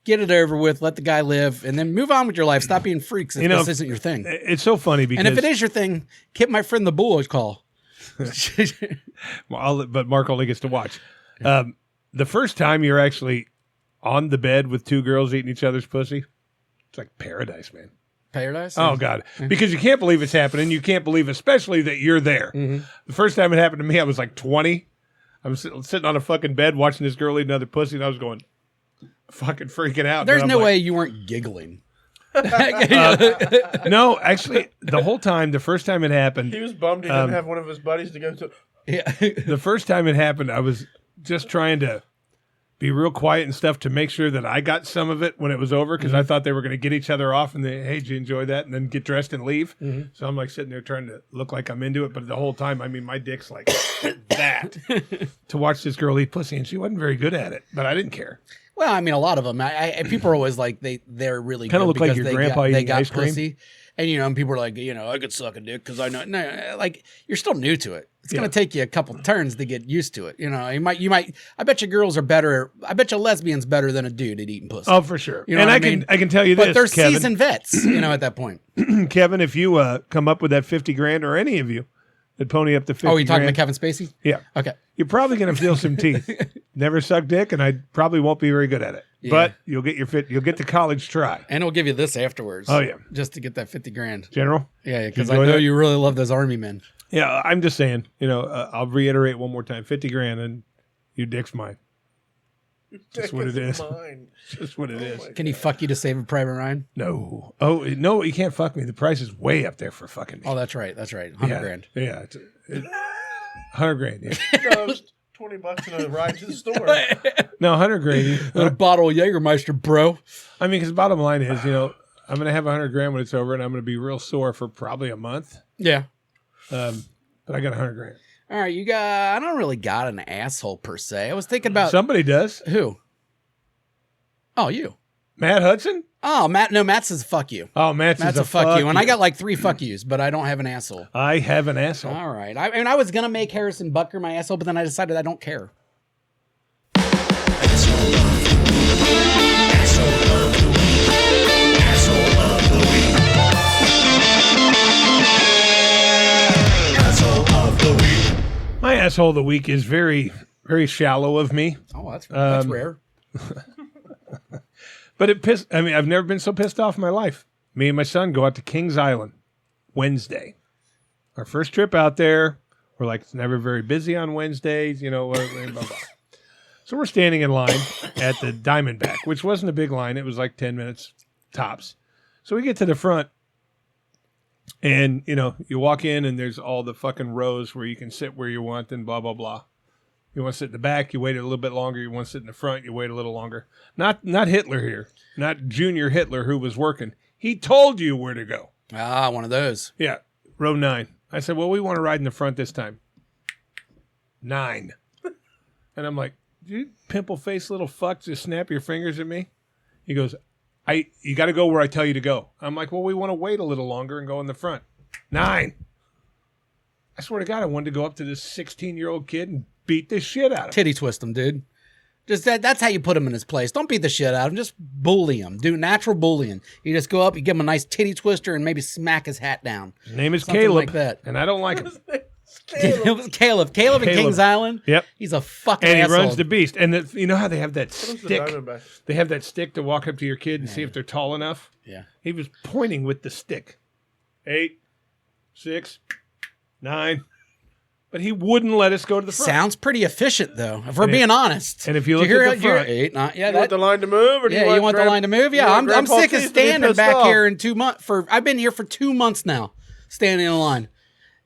Get it over with. Let the guy live, and then move on with your life. Stop being freaks if this isn't your thing. It's so funny because, And if it is your thing, give my friend the bull a call. but Mark only gets to watch. The first time you're actually on the bed with two girls eating each other's pussy, it's like paradise, man. Paradise? Oh God, because you can't believe it's happening. You can't believe, especially that you're there. Mm-hmm. The first time it happened to me, I was like 20. I'm sitting on a fucking bed watching this girl eat another pussy, and I was going, fucking freaking out. There's And no I'm way you weren't giggling. No, actually, the whole time, the first time it happened, He was bummed he didn't have one of his buddies to go to. Yeah. the first time it happened, I was just trying to be real quiet and stuff to make sure that I got some of it when it was over, because I thought they were going to get each other off and they, hey, did you enjoy that? And then get dressed and leave. So I'm like sitting there trying to look like I'm into it, but the whole time, I mean, my dick's like that to watch this girl eat pussy, and she wasn't very good at it, but I didn't care. Well, I mean, a lot of them. People are always like they're really Kinda good look like because your grandpa they eating got ice cream. pussy, and and people are like, I could suck a dick because I know. No, like you're still new to it. It's gonna take you a couple turns to get used to it. You might. I bet you girls are better. I bet you lesbians better than a dude at eating pussy. Oh, for sure. You know And what I I mean? can tell you but this, they're Kevin. seasoned vets. At that point. Kevin, if you come up with that 50 grand, or any of you that pony up to 50 Oh, you talking grand, to Kevin Spacey? yeah, Okay. you're probably going to feel some teeth. Never suck dick, and I probably won't be very good at it. Yeah. But you'll get you'll get the college try. And we'll give you this afterwards. Oh, yeah. Just to get that 50 grand. General? Yeah, because I enjoy know that? you really love those army men. Yeah, I'm just saying, I'll reiterate one more time, 50 grand, and your dick's mine. That's what it is. Mine. Just what it is. Can he fuck you to save a Private Ryan? No. Oh, no, you can't fuck me. The price is way up there for fucking me. Oh, that's right. That's right. 100 grand. Yeah. $100,000. Yeah. No, it was $20 in a ride to the store. No, $100,000. A bottle of Jägermeister, bro. I mean, because the bottom line is, I'm going to have $100,000 when it's over, and I'm going to be real sore for probably a month. Yeah. But I got $100,000. All right, I don't really got an asshole per se. I was thinking about Somebody does. who? Oh, you. Matt Hudson? Oh, Matt. No, Matt says fuck you. Oh, Matt's a fuck you. And I got like 3 fuck yous, but I don't have an asshole. I have an asshole. All right. I was going to make Harrison Butker my asshole, but then I decided I don't care. My asshole of the week is very, very shallow of me. Oh, that's rare. But I've never been so pissed off in my life. Me and my son go out to Kings Island Wednesday. Our first trip out there. We're like, it's never very busy on Wednesdays, blah, blah, blah. So we're standing in line at the Diamondback, which wasn't a big line. It was like 10 minutes tops. So we get to the front. And, you walk in and there's all the fucking rows where you can sit where you want and blah, blah, blah. You want to sit in the back, you wait a little bit longer. You want to sit in the front, you wait a little longer. Not Hitler here. Not Junior Hitler who was working. He told you where to go. Ah, one of those. Yeah, row 9. I said, well, we want to ride in the front this time. 9. And I'm like, you pimple-faced little fuck just snap your fingers at me? He goes, you got to go where I tell you to go. I'm like, well, we want to wait a little longer and go in the front. 9. I swear to God, I wanted to go up to this 16-year-old kid and beat the shit out of him. Titty twist him, dude. Just that's how you put him in his place. Don't beat the shit out of him. Just bully him. Do natural bullying. You just go up, you give him a nice titty twister, and maybe smack his hat down. His name is Something Caleb, like that. and I don't like him. It was Caleb. Caleb in Kings Island. Yep. He's a fucking And he asshole. runs the beast. And you know how they have that stick? Diamondback? They have that stick to walk up to your kid and see if they're tall enough. Yeah. He was pointing with the stick. 8, 6, 9. But he wouldn't let us go to the front. Sounds pretty efficient, though, if we're being honest. And if you Did look hear at the front, 8, 9, yeah, You want the line to move, or do you want the line to move? Yeah, I'm sick of standing back here in 2 months. I've been here for 2 months now, standing in line,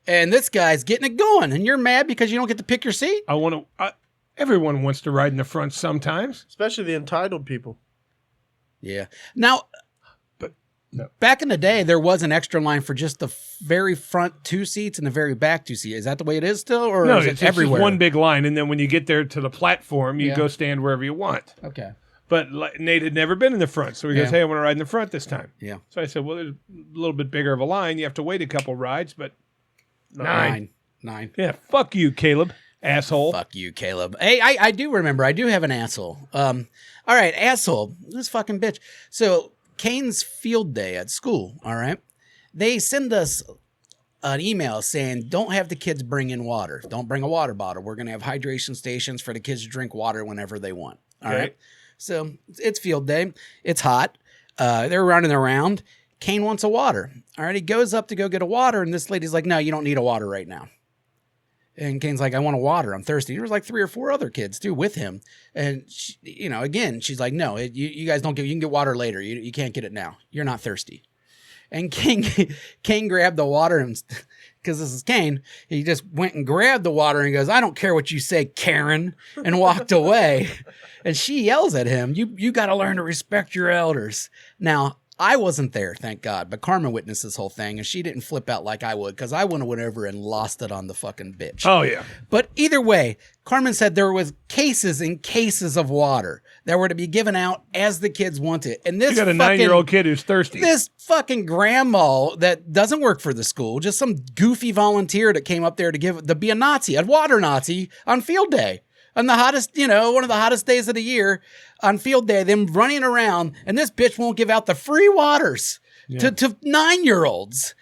and this guy's getting it going, and you're mad because you don't get to pick your seat. Everyone wants to ride in the front sometimes, especially the entitled people. Yeah. Now, no. Back in the day, there was an extra line for just the very front 2 seats and the very back 2 seats. Is that the way it is still, or no? is it It's everywhere? just one big line, and then when you get there to the platform, you go stand wherever you want. Okay. But Nate had never been in the front, so he goes, "Hey, I want to ride in the front this time." Yeah. So I said, "Well, there's a little bit bigger of a line. You have to wait a couple rides, but 9. Yeah, fuck you, Caleb, asshole. Fuck you, Caleb. Hey, I do remember. I do have an asshole. All right, asshole. This fucking bitch. So Kane's field day at school. All right, they send us an email saying, "Don't have the kids bring in water. Don't bring a water bottle. We're gonna have hydration stations for the kids to drink water whenever they want." All right. So it's field day. It's hot. They're running around. Kane wants a water. All right. He goes up to go get a water, and this lady's like, "No, you don't need a water right now." And Kane's like, "I want a water. I'm thirsty." There was like 3 or 4 other kids too with him. And she, again, she's like, "No, you guys don't get. You can get water later. You can't get it now. You're not thirsty." And Kane grabbed the water, and because this is Kane, he just went and grabbed the water and goes, "I don't care what you say, Karen," and walked away. And she yells at him, "You got to learn to respect your elders." Now, I wasn't there, thank God, but Carmen witnessed this whole thing, and she didn't flip out like I would, because I would have went over and lost it on the fucking bitch. Oh, yeah. But either way, Carmen said there was cases and cases of water that were to be given out as the kids wanted. And this You got a 9-year-old kid who's thirsty. This fucking grandma that doesn't work for the school, just some goofy volunteer that came up there to be a Nazi, a water Nazi on field day. On the hottest, one of the hottest days of the year, on field day, them running around, and this bitch won't give out the free waters to 9-year-olds.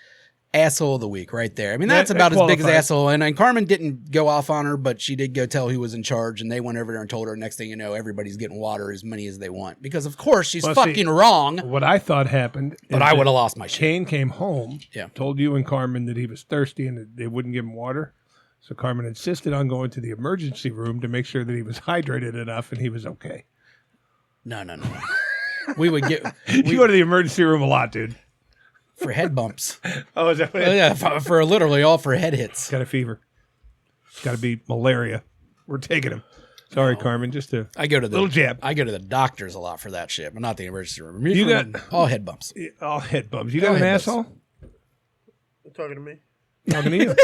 Asshole of the week right there. I mean, that's about as big as asshole. And Carmen didn't go off on her, but she did go tell who was in charge, and they went over there and told her, next thing you know, everybody's getting water as many as they want. Because, of course, she's fucking wrong. What I thought happened but I would have lost my shit. Kane came home, told you and Carmen that he was thirsty and that they wouldn't give him water. So Carmen insisted on going to the emergency room to make sure that he was hydrated enough and he was okay. No. We would get... You go to the emergency room a lot, dude. For head bumps. Oh, is that what it is? Yeah, for literally all for head hits. Got a fever. It's got to be malaria. We're taking him. Sorry, Carmen. Just a little jab. I go to the doctors a lot for that shit, but not the emergency room. You got all head bumps. All head bumps. You got an asshole? You're talking to me? Talking to you.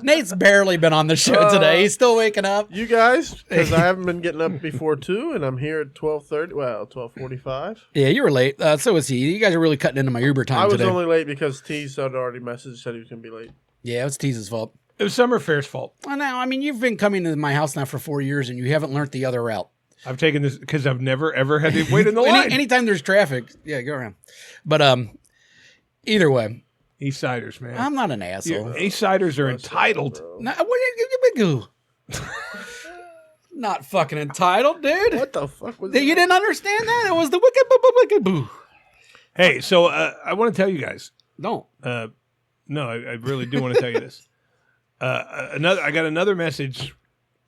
Nate's barely been on the show today. He's still waking up. You guys, because I haven't been getting up before 2, and I'm here at 12:30. Well, 12:45. Yeah, you were late. So was he. You guys are really cutting into my Uber time today. I was only late because T had already messaged, said he was going to be late. Yeah, it was Tease's fault. It was Summer Fair's fault. Well, now, I mean, you've been coming to my house now for 4 years, and you haven't learned the other route. I've taken this because I've never, ever had to wait in the line. Anytime there's traffic, yeah, go around. But either way. East Siders, man. I'm not an asshole. East Siders are entitled. Not fucking entitled, dude. What the fuck was that? You didn't understand that? It was the wicked boo. Hey, so I want to tell you guys. Don't. No, I really do want to tell you this. I got another message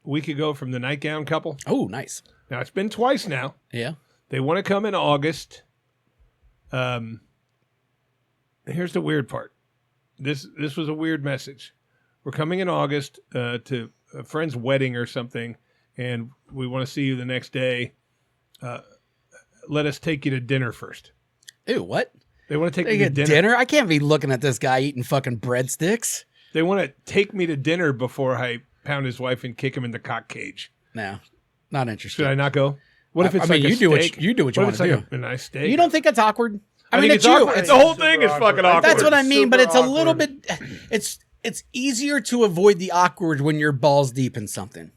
a week ago from the nightgown couple. Oh, nice. Now, it's been twice now. Yeah. They want to come in August. Here's the weird part. This was a weird message. We're coming in August to a friend's wedding or something, and we want to see you the next day. Let us take you to dinner first. Ew, what? They want to take me to dinner? I can't be looking at this guy eating fucking breadsticks. They want to take me to dinner before I pound his wife and kick him in the cock cage. No, not interested. Should I not go? What if it's like a you steak? do what you want to do. A nice steak. You don't think it's awkward? I mean, it's awkward. The whole thing is fucking awkward. That's what I mean, but it's a little awkward. bit. It's easier to avoid the awkward when you're balls deep in something.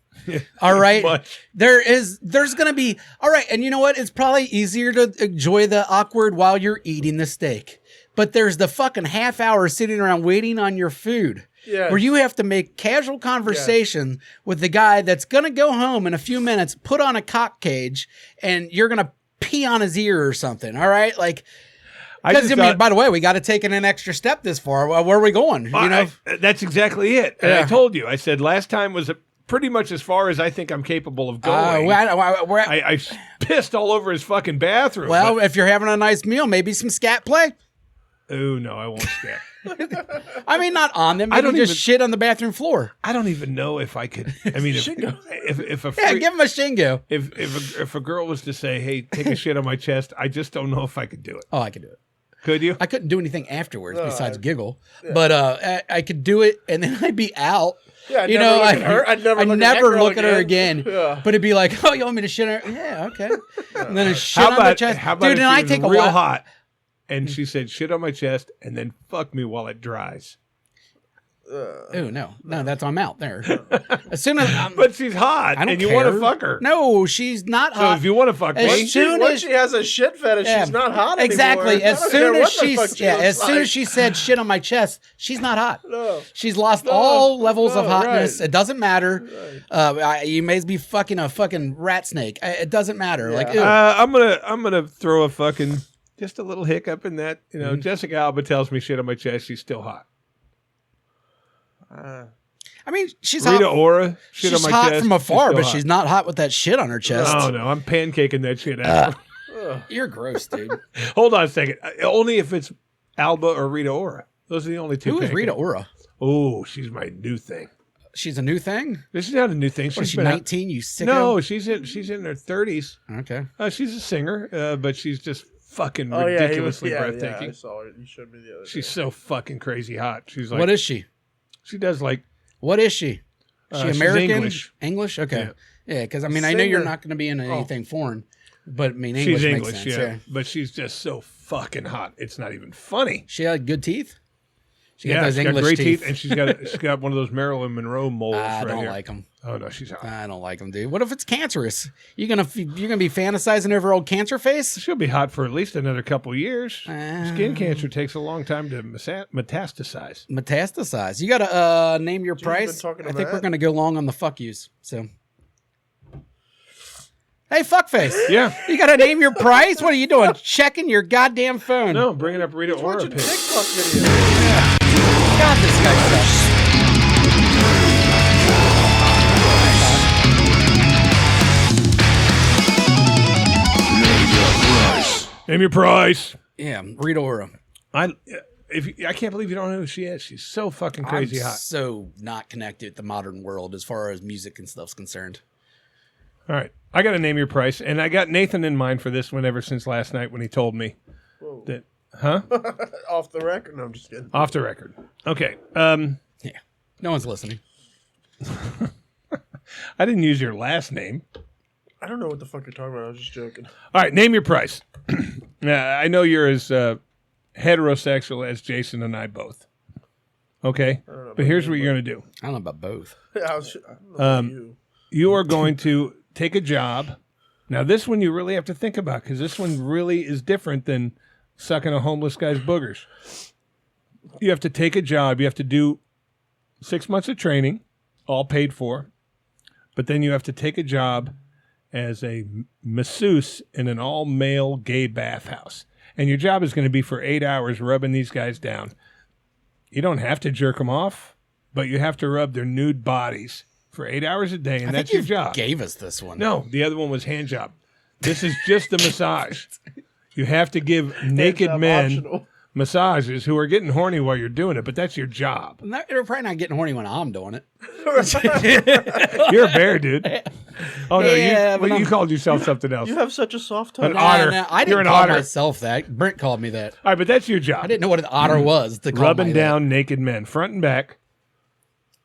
All right. There's going to be. All right. And you know what? It's probably easier to enjoy the awkward while you're eating the steak. But there's the fucking half hour sitting around waiting on your food. Yes. Where you have to make casual conversation with the guy that's going to go home in a few minutes, put on a cock cage, and you're going to pee on his ear or something. All right. Like, because, I mean, by the way, we got to take an extra step this far. Where are we going? You know, that's exactly it. And I told you, I said last time was pretty much as far as I think I'm capable of going. I pissed all over his fucking bathroom. Well, if you're having a nice meal, maybe some scat play. Oh, no, I won't scat. I mean, not on them. Maybe just shit on the bathroom floor. I don't even know if I could. I mean, if a give him a shingo. If a girl was to say, "Hey, take a shit on my chest," I just don't know if I could do it. Oh, I could do it. Could you? I couldn't do anything afterwards besides giggle, but I could do it, and then I'd be out. Yeah, I'd never look at her again. Yeah. But it'd be like, "Oh, you want me to shit on her?" Yeah, okay. And then a shit on the chest. How about dude, if and she I was take a real while. hot, and she said, "Shit on my chest," and then fuck me while it dries. Oh no, that's I'm out there. As soon as but she's hot, I don't and you care. want to fuck her. No, she's not hot. So if you want to fuck me, once she has a shit fetish, she's not hot anymore. Exactly. As soon as she said said shit on my chest, she's not hot. No. She's lost all levels of hotness. Right. It doesn't matter. Right. You may be fucking a fucking rat snake. It doesn't matter. Yeah. Like, I'm gonna throw a fucking just a little hiccup in that. You know, Jessica Alba tells me shit on my chest. She's still hot. I mean, she's Rita hot. Ora, shit She's on my hot chest. from afar, but hot. she's not hot with that shit on her chest. No, I'm pancaking that shit out. You're gross, dude. Hold on a second. Only if it's Alba or Rita Ora. Those are the only two. Who is Rita Ora? Oh, she's my new thing. She's a new thing? This is not a new thing. What, she's 19, you sicko? No, she's in her 30s. Okay. She's a singer, but she's just fucking ridiculously breathtaking. Yeah, I saw it. You showed me the other day. She's so fucking crazy hot. She's like, what is she? She does like. What is she? She American? She's English? Okay. Yeah, because I mean, I know you're not going to be in anything foreign, but I mean, English she's makes English, sense. yeah. But she's just so fucking hot. It's not even funny. She had good teeth? She got those English great teeth, and she's got one of those Marilyn Monroe moles right here. I don't like them. Oh no, she's hot. I don't like them, dude. What if it's cancerous? You're gonna be fantasizing over old cancer face? She'll be hot for at least another couple years. Skin cancer takes a long time to metastasize. Metastasize. You gotta name your price. I think we're gonna go long on the fuck yous. So, hey, fuckface. Yeah, you gotta name your price. What are you doing? Checking your goddamn phone? No, bringing up Rita Ora. TikTok video. Yeah. God, this guy sucks. Name your price. Yeah, Rita Ora. I can't believe you don't know who she is. She's so fucking crazy I'm hot. so not connected with the modern world as far as music and stuff's concerned. All right. I got to name your price. And I got Nathan in mind for this one ever since last night when he told me that. Huh? Off the record? No, I'm just kidding. Off the record. Okay. Yeah. No one's listening. I didn't use your last name. I don't know what the fuck you're talking about. I was just joking. All right. Name your price. I know you're as heterosexual as Jason and I both. Okay. But here's what you're going to do. I don't know about both. I don't know about you. You are going to take a job. Now, this one you really have to think about because this one really is different than sucking a homeless guy's boogers. You have to take a job. You have to do 6 months of training, all paid for. But then you have to take a job as a masseuse in an all-male gay bathhouse. And your job is going to be for 8 hours rubbing these guys down. You don't have to jerk them off, but you have to rub their nude bodies for 8 hours a day, and that's your job. Gave us this one. No, the other one was hand job. This is just the massage. You have to give naked men optional. massages who are getting horny while you're doing it, but that's your job. They're probably not getting horny when I'm doing it. You're a bear, dude. Oh, no, Yeah, but you called yourself something else. You have such a soft An touch. otter. I You're didn't an call otter. myself that. Brent called me that. All right, but that's your job. I didn't know what an otter was. To call Rubbing me down naked men, front and back.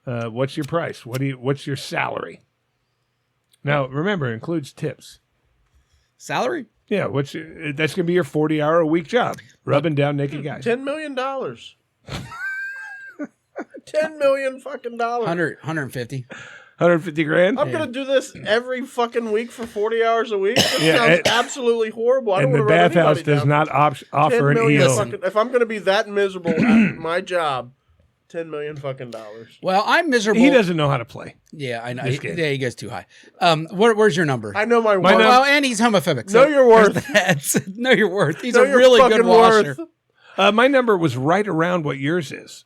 What's your price? What's your salary? Now, remember, it includes tips. that. Salary? Yeah, that's going to be your 40-hour-a-week job, rubbing down naked guys. $10 million. $10 million fucking dollars. 150. 150 grand? I'm gonna do this every fucking week for 40 hours a week. This Yeah, sounds absolutely horrible. I don't And the want to rub bathhouse anybody does down. not offer 10 an million EO. fucking, if I'm gonna be that miserable at my job, $10 million fucking dollars. Well, I'm miserable. He doesn't know how to play. Yeah, I know. This game. He goes too high. Where's your number? I know my My worth. Well, and he's homophobic. Know your worth. Know your worth. He's Know a your really good fucking washer. worth. My number was right around what yours is.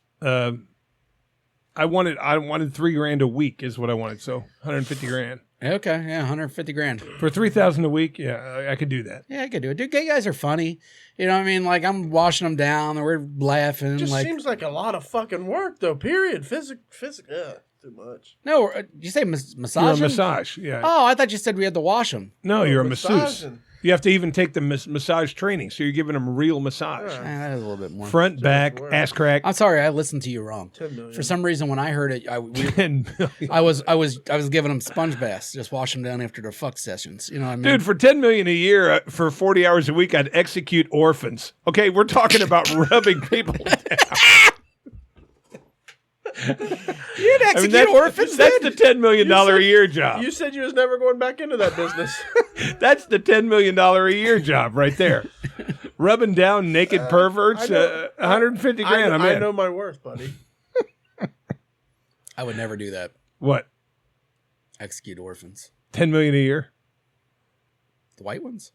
I wanted $3,000 a week is what I wanted. So 150 grand Okay, yeah, 150 grand. for 3,000 a week. Yeah, I could do that. Yeah, I could do it. Dude, gay guys are funny. You know what I mean? Like, I'm washing them down and we're laughing. Just like, seems like a lot of fucking work, though. Period. Physical. Too much. no, did you say massage? You're a massage. Yeah. Oh, I thought you said we had to wash them. No, you're a masseuse. Massaging. You have to even take the massage training, so you're giving them real massage. That is a little bit more. Front, back, work. ass crack. I'm sorry, I listened to you wrong. 10 million. For some reason, when I heard it, 10 million. I was giving them sponge baths, just wash them down after their fuck sessions. You know what I mean? Dude, for $10 million a year for 40 hours a week, I'd execute orphans. Okay, we're talking about rubbing people down. You'd execute orphans. That's the $10 million a year job. You said you was never going back into that business. That's the $10 million a year job right there. Rubbing down naked perverts, 150 grand. I know my worth, buddy. I would never do that. What? Execute orphans. 10 million a year? The white ones?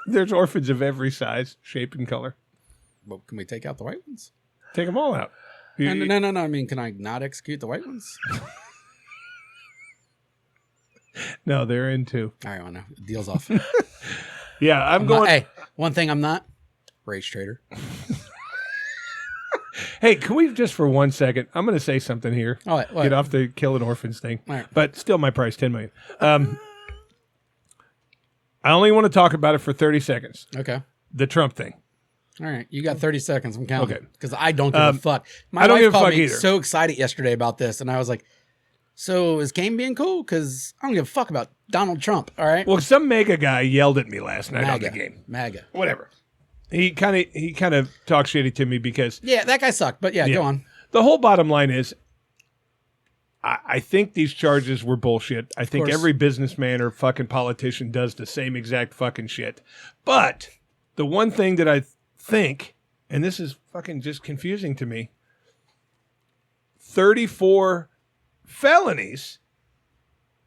There's orphans of every size, shape, and color. Well, can we take out the white ones? Take them all out. No. I mean, can I not execute the white ones? No, they're in too. All right, well, no. Deal's off. Yeah, I'm going. Hey, one thing I'm not. Race trader. Hey, can we just for 1 second? I'm going to say something here. All right, what? Get off the killing orphans thing. All right. But still, my price, $10 million. I only want to talk about it for 30 seconds. Okay. The Trump thing. All right, you got 30 seconds. I'm counting. Okay. Because I don't give a fuck. My I don't wife give a called fuck me either. so excited yesterday about this, and I was like, so is Kane being cool? Because I don't give a fuck about Donald Trump, all right? Well, some mega guy yelled at me last night on the game. MAGA. Whatever. He kind of talked shitty to me because Yeah, that guy sucked, but yeah, go on. the whole bottom line is I think these charges were bullshit. I think course. every businessman or fucking politician does the same exact fucking shit. But the one thing that I think, and this is fucking just confusing to me, 34 felonies.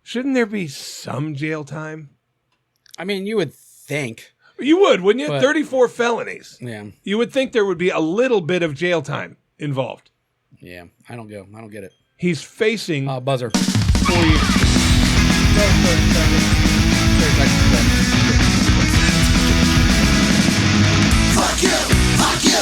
Shouldn't there be some jail time? I mean, you would think. You would, wouldn't you? But- 34 felonies. Yeah, You would think there would be a little bit of jail time involved. yeah. I don't get it. He's facing Buzzer. 4 years. 30 seconds. Fuck you! Fuck you!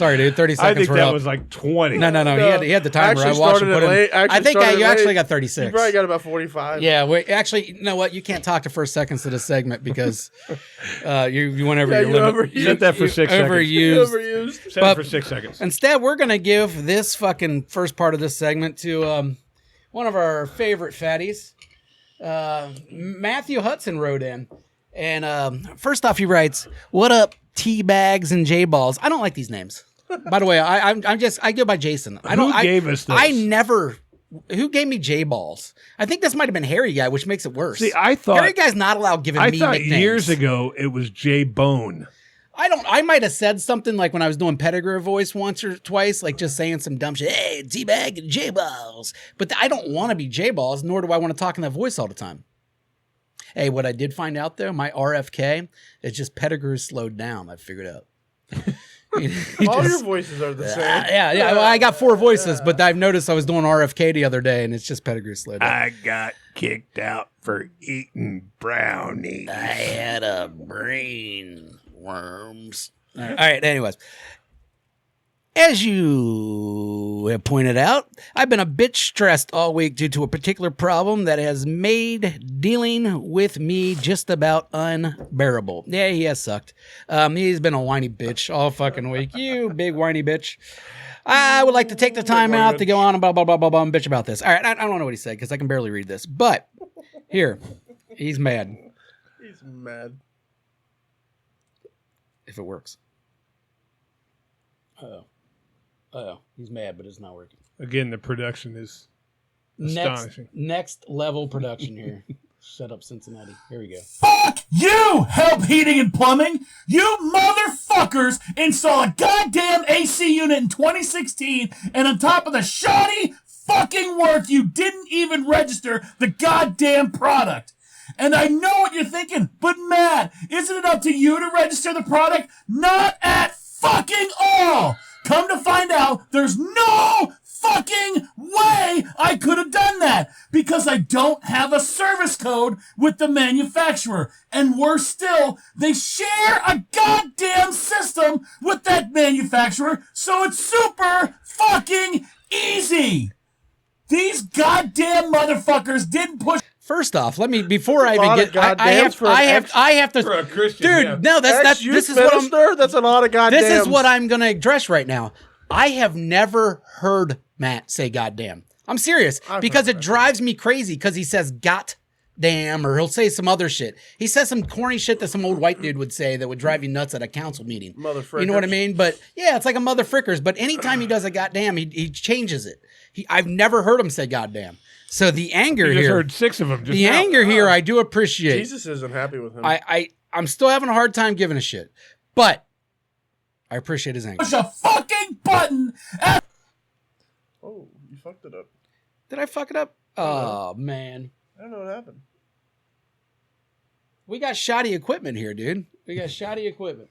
Sorry, dude. 30 I seconds think were that up. was like 20. No. He had the timer. I Actually watched him started put it in. late. I think you actually got You 36. probably got about 45. Yeah, actually, you know what? You can't talk to first seconds of this segment because you went over Yeah, your you limit. overused. Set that for 6 seconds. Overused. Set it for 6 seconds. Instead, we're going to give this fucking first part of this segment to one of our favorite fatties. Matthew Hudson wrote in. And first off, he writes, "What up, T-Bags and J-Balls?" I don't like these names. By the way, I go by Jason. Who gave us this? Who gave me J-Balls? I think this might have been Harry Guy, which makes it worse. See, I thought Harry Guy's not allowed giving me nicknames. Years ago it was J-Bone. I might have said something like when I was doing Pettigrew voice once or twice, like just saying some dumb shit. Hey, T-Bag and J-Balls. But I don't want to be J-Balls, nor do I want to talk in that voice all the time. Hey, what I did find out though, my RFK is just Pettigrew slowed down. I figured out. All your voices are the same. Yeah. Well, I got 4 voices, but I've noticed I was doing RFK the other day, and it's just Pettigrew slowed down. I got kicked out for eating brownies. I had a brain worms. All right. Anyways. As you have pointed out, I've been a bit stressed all week due to a particular problem that has made dealing with me just about unbearable. Yeah, he has sucked. He's been a whiny bitch all fucking week. You big whiny bitch. I would like to take the time out to go on and blah, blah, blah, blah, blah, and bitch about this. All right, I don't know what he said because I can barely read this. But here, he's mad. He's mad. If it works. Oh, he's mad, but it's not working. Again, the production is astonishing. Next level production here. Shut up, Cincinnati. Here we go. Fuck you, Help Heating and Plumbing. You motherfuckers install a goddamn AC unit in 2016, and on top of the shoddy fucking work, you didn't even register the goddamn product. And I know what you're thinking, but Matt, isn't it up to you to register the product? Not at fucking all. Come to find out, there's no fucking way I could have done that because I don't have a service code with the manufacturer. And worse still, they share a goddamn system with that manufacturer, so it's super fucking easy. These goddamn motherfuckers didn't push. First off, let me before I even get I have to For a Christian, dude. yeah. No, this is what That's a lot of goddamn. this is what I'm gonna address right now. I have never heard Matt say "goddamn." I'm serious because it drives me crazy because he says "got damn" or he'll say some other shit. He says some corny shit that some old white dude would say that would drive you nuts at a council meeting. Motherfrickers. You know what I mean? But yeah, it's like a motherfrickers. But anytime he does a "goddamn," he changes it. I've never heard him say "goddamn." So the anger You just here, heard 6 of them. Just the now. anger here, I do appreciate. Jesus isn't happy with him. I'm still having a hard time giving a shit, but I appreciate his anger. Push a fucking button. Oh, you fucked it up. Did I fuck it up? Oh man, I don't know what happened. we got shoddy equipment here, dude. We got shoddy equipment.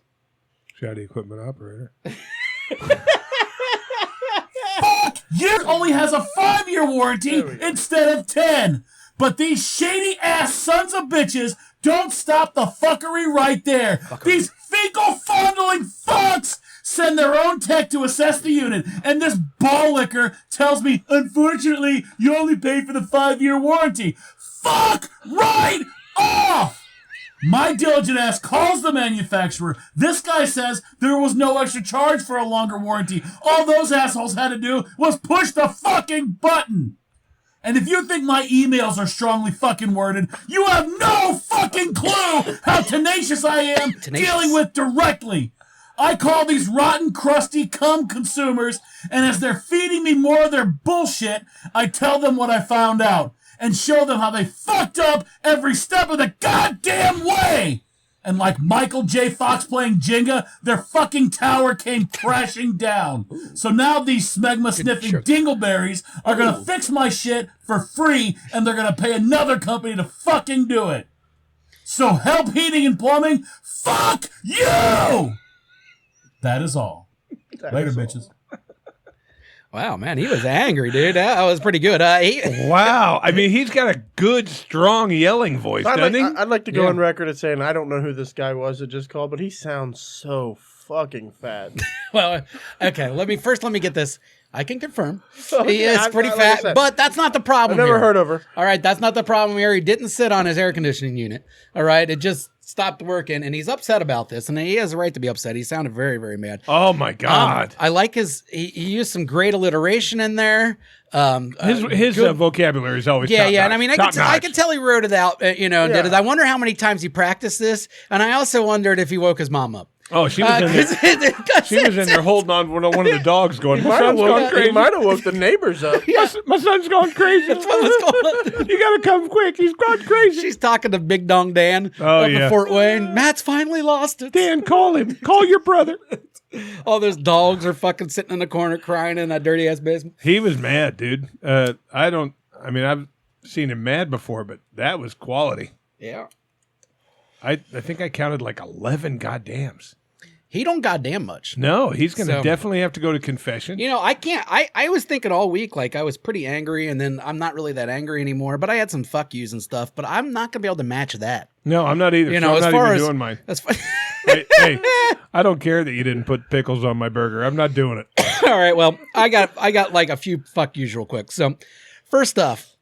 Shoddy equipment operator. Yours only has a 5-year warranty instead of 10. But these shady ass sons of bitches don't stop the fuckery right there. These fecal fondling fucks send their own tech to assess the unit, and this ball licker tells me, unfortunately, you only paid for the 5-year warranty. Fuck right off! My diligent ass calls the manufacturer. This guy says there was no extra charge for a longer warranty. All those assholes had to do was push the fucking button. And if you think my emails are strongly fucking worded, you have no fucking clue how tenacious I am dealing with directly. I call these rotten, crusty cum consumers, and as they're feeding me more of their bullshit, I tell them what I found out. And show them how they fucked up every step of the goddamn way. And like Michael J. Fox playing Jenga, their fucking tower came crashing down. So now these smegma-sniffing dingleberries are going to fix my shit for free, and they're going to pay another company to fucking do it. So Help Heating and Plumbing, fuck you! That is all. Later, bitches. Wow, man, he was angry, dude. That was pretty good. Wow. I mean, he's got a good, strong yelling voice, doesn't he? I'd like to go on record as saying I don't know who this guy was that just called, but he sounds so fucking fat. Well, okay. Let me get this. I can confirm Okay, he is pretty fat, but that's not the problem. I've never here. heard of her. All right, that's not the problem here. He didn't sit on his air conditioning unit. All right, it just stopped working, and he's upset about this, and he has a right to be upset. He sounded very, very mad. Oh my God! I like he used some great alliteration in there. His vocabulary is always yeah, top yeah. notch. And I mean, I can tell he wrote it out. And did it. I wonder how many times he practiced this, and I also wondered if he woke his mom up. Oh, she was in there. She was in there holding on one of the dogs, going, "My son's gone crazy." He might have woke the neighbors up. My son's gone crazy. That's what was going on. You gotta come quick. He's gone crazy. She's talking to Big Dong Dan up in Fort Wayne. Matt's finally lost it. Dan, call him. Call your brother. All those dogs are fucking sitting in the corner crying in that dirty ass basement. He was mad, dude. I've seen him mad before, but that was quality. Yeah. I think I counted like 11 goddams. He don't goddamn much. No, he's going to definitely have to go to confession. I can't. I was thinking all week, like I was pretty angry, and then I'm not really that angry anymore, but I had some fuck yous and stuff, but I'm not going to be able to match that. No, I'm not either. I'm not even doing mine. Hey, I don't care that you didn't put pickles on my burger. I'm not doing it. All right, well, I got like a few fuck yous real quick. So, first off,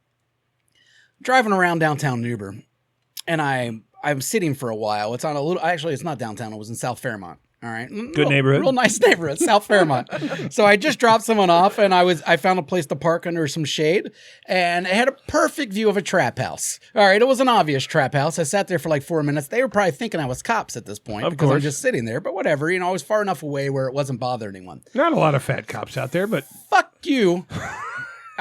driving around downtown Newber, and I'm sitting for a while. It's on a little. Actually, it's not downtown. It was in South Fairmont. All right, good neighborhood, real nice neighborhood, South Fairmont. So I just dropped someone off, and I found a place to park under some shade, and it had a perfect view of a trap house. All right, it was an obvious trap house. I sat there for like 4 minutes. They were probably thinking I was cops at this point because I'm just sitting there. But whatever, I was far enough away where it wasn't bothering anyone. Not a lot of fat cops out there, but fuck you.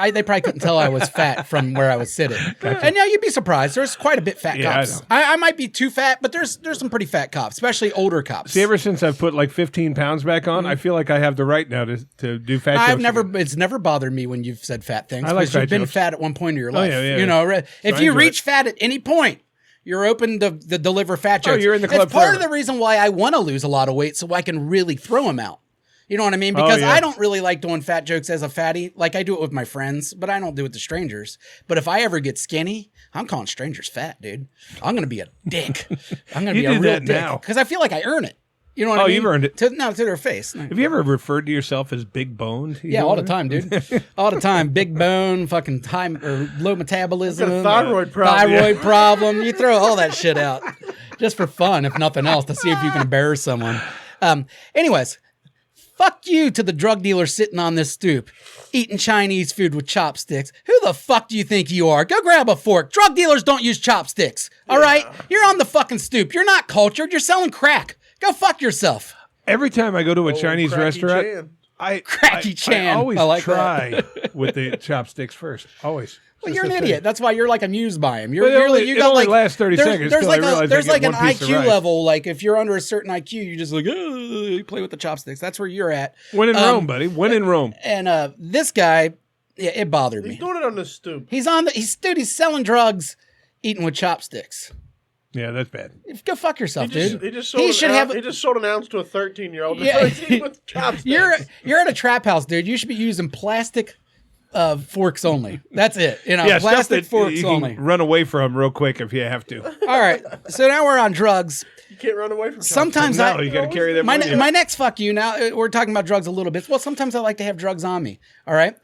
They probably couldn't tell I was fat from where I was sitting. Gotcha. And you'd be surprised. There's quite a bit fat cops. I might be too fat, but there's some pretty fat cops, especially older cops. See, ever since I've put like 15 pounds back on, I feel like I have the right now to do fat jokes. It's never bothered me when you've said fat things. I like fat you've been jokes. fat at one point in your life. Oh, yeah. If you reach fat at any point, you're open to deliver fat jokes. Oh, you're in the club It's part forever. of the reason why I want to lose a lot of weight so I can really throw them out. You know what I mean? Because I don't really like doing fat jokes as a fatty. Like, I do it with my friends, but I don't do it to strangers. But if I ever get skinny, I'm calling strangers fat, dude. I'm going to be a dick. I'm going to be a real dick. Because I feel like I earn it. You know what I mean? Oh, you've earned it. To their face. Have you ever referred to yourself as big boned? Yeah, all the time, dude. All the time. Big bone, fucking low metabolism. Thyroid problem. Thyroid problem. You throw all that shit out. Just for fun, if nothing else, to see if you can embarrass someone. Anyways. Fuck you to the drug dealer sitting on this stoop, eating Chinese food with chopsticks. Who the fuck do you think you are? Go grab a fork. Drug dealers don't use chopsticks. All right? You're on the fucking stoop. You're not cultured. You're selling crack. Go fuck yourself. Every time I go to a Chinese restaurant, I always try with the chopsticks first. Always. Well, you're an idiot. That's why you're like amused by him. It only lasts 30 seconds. There's like an IQ level. Like if you're under a certain IQ, you just like you play with the chopsticks. That's where you're at. When in Rome, buddy. When in Rome. And this guy, it bothered me. He's doing it on the stoop. He's selling drugs, eating with chopsticks. Yeah, that's bad. Go fuck yourself, dude. He just sold an ounce to a 13-year-old. Yeah. With chopsticks. You're at a trap house, dude. You should be using plastic forks only. That's it. Plastic forks only. Run away from real quick if you have to. All right. So now we're on drugs. You can't run away from sometimes chopsticks. You got to carry them. My next fuck you. Now we're talking about drugs a little bit. Well, sometimes I like to have drugs on me. All right.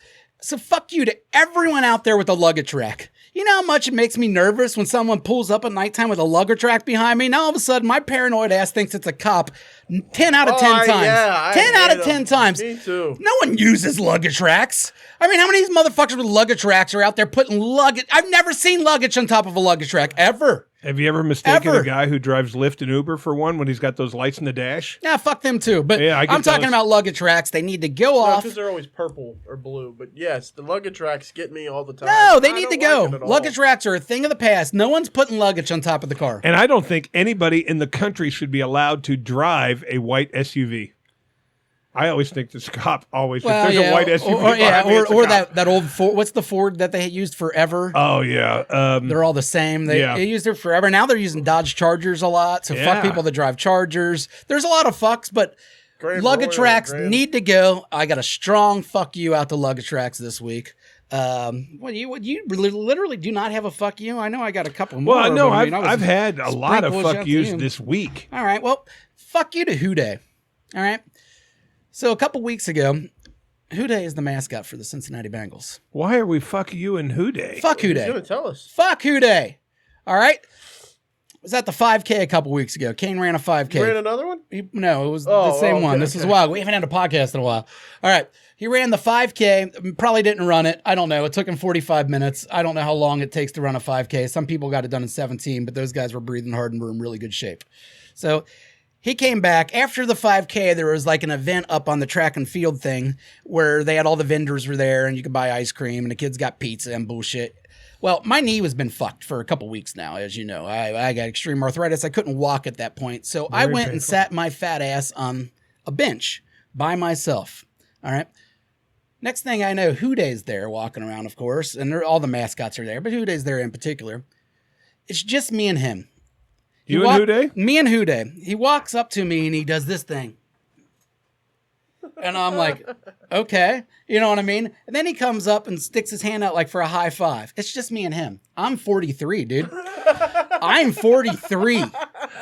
So fuck you to everyone out there with a luggage rack. You know how much it makes me nervous when someone pulls up at nighttime with a luggage rack behind me? Now all of a sudden my paranoid ass thinks it's a cop 10 out of 10 times. Yeah, 10 out of 10 times. Me too. No one uses luggage racks. I mean, how many of these motherfuckers with luggage racks are out there putting luggage? I've never seen luggage on top of a luggage rack, ever. Have you ever mistaken a guy who drives Lyft and Uber for one when he's got those lights in the dash? Yeah, fuck them too. But yeah, I'm talking about luggage racks. They need to go off. Because they're always purple or blue. But yes, the luggage racks get me all the time. No, they need to go. Luggage racks are a thing of the past. No one's putting luggage on top of the car. And I don't think anybody in the country should be allowed to drive a white SUV. I always think the cop always. Well, if there's a white SUV, or that old Ford. What's the Ford that they used forever? Oh yeah, they're all the same. They used it forever. Now they're using Dodge Chargers a lot. So fuck people that drive Chargers. There's a lot of fucks, but luggage racks need to go. I got a strong fuck you out to luggage racks this week. You literally do not have a fuck you. I know I got a couple more. Well, no, I've had a lot of fuck yous this week. All right, well, fuck you to Who Day. All right. So a couple weeks ago, Who Day is the mascot for the Cincinnati Bengals. Why are we fucking you and Who Day? Fuck Who He's Day. gonna tell us. Fuck Who Day. All right. Was at the 5K a couple weeks ago. Kane ran a 5K. You ran another one? No, it was the same one. This is a while. We haven't had a podcast in a while. All right. He ran the 5K. Probably didn't run it. I don't know. It took him 45 minutes. I don't know how long it takes to run a 5K. Some people got it done in 17, but those guys were breathing hard and were in really good shape. So he came back. After the 5K, there was like an event up on the track and field thing where they had all the vendors were there and you could buy ice cream and the kids got pizza and bullshit. Well, my knee has been fucked for a couple weeks now, as you know. I got extreme arthritis. I couldn't walk at that point. So I went and sat my fat ass on a bench by myself. All right. Next thing I know, Who Day's there walking around, of course, and all the mascots are there, but Who Day's there in particular. It's just me and him. You and Who Day? Me and Who Day. He walks up to me and he does this thing. And I'm like, okay. You know what I mean? And then he comes up and sticks his hand out like for a high five. It's just me and him. I'm 43, dude. I'm 43.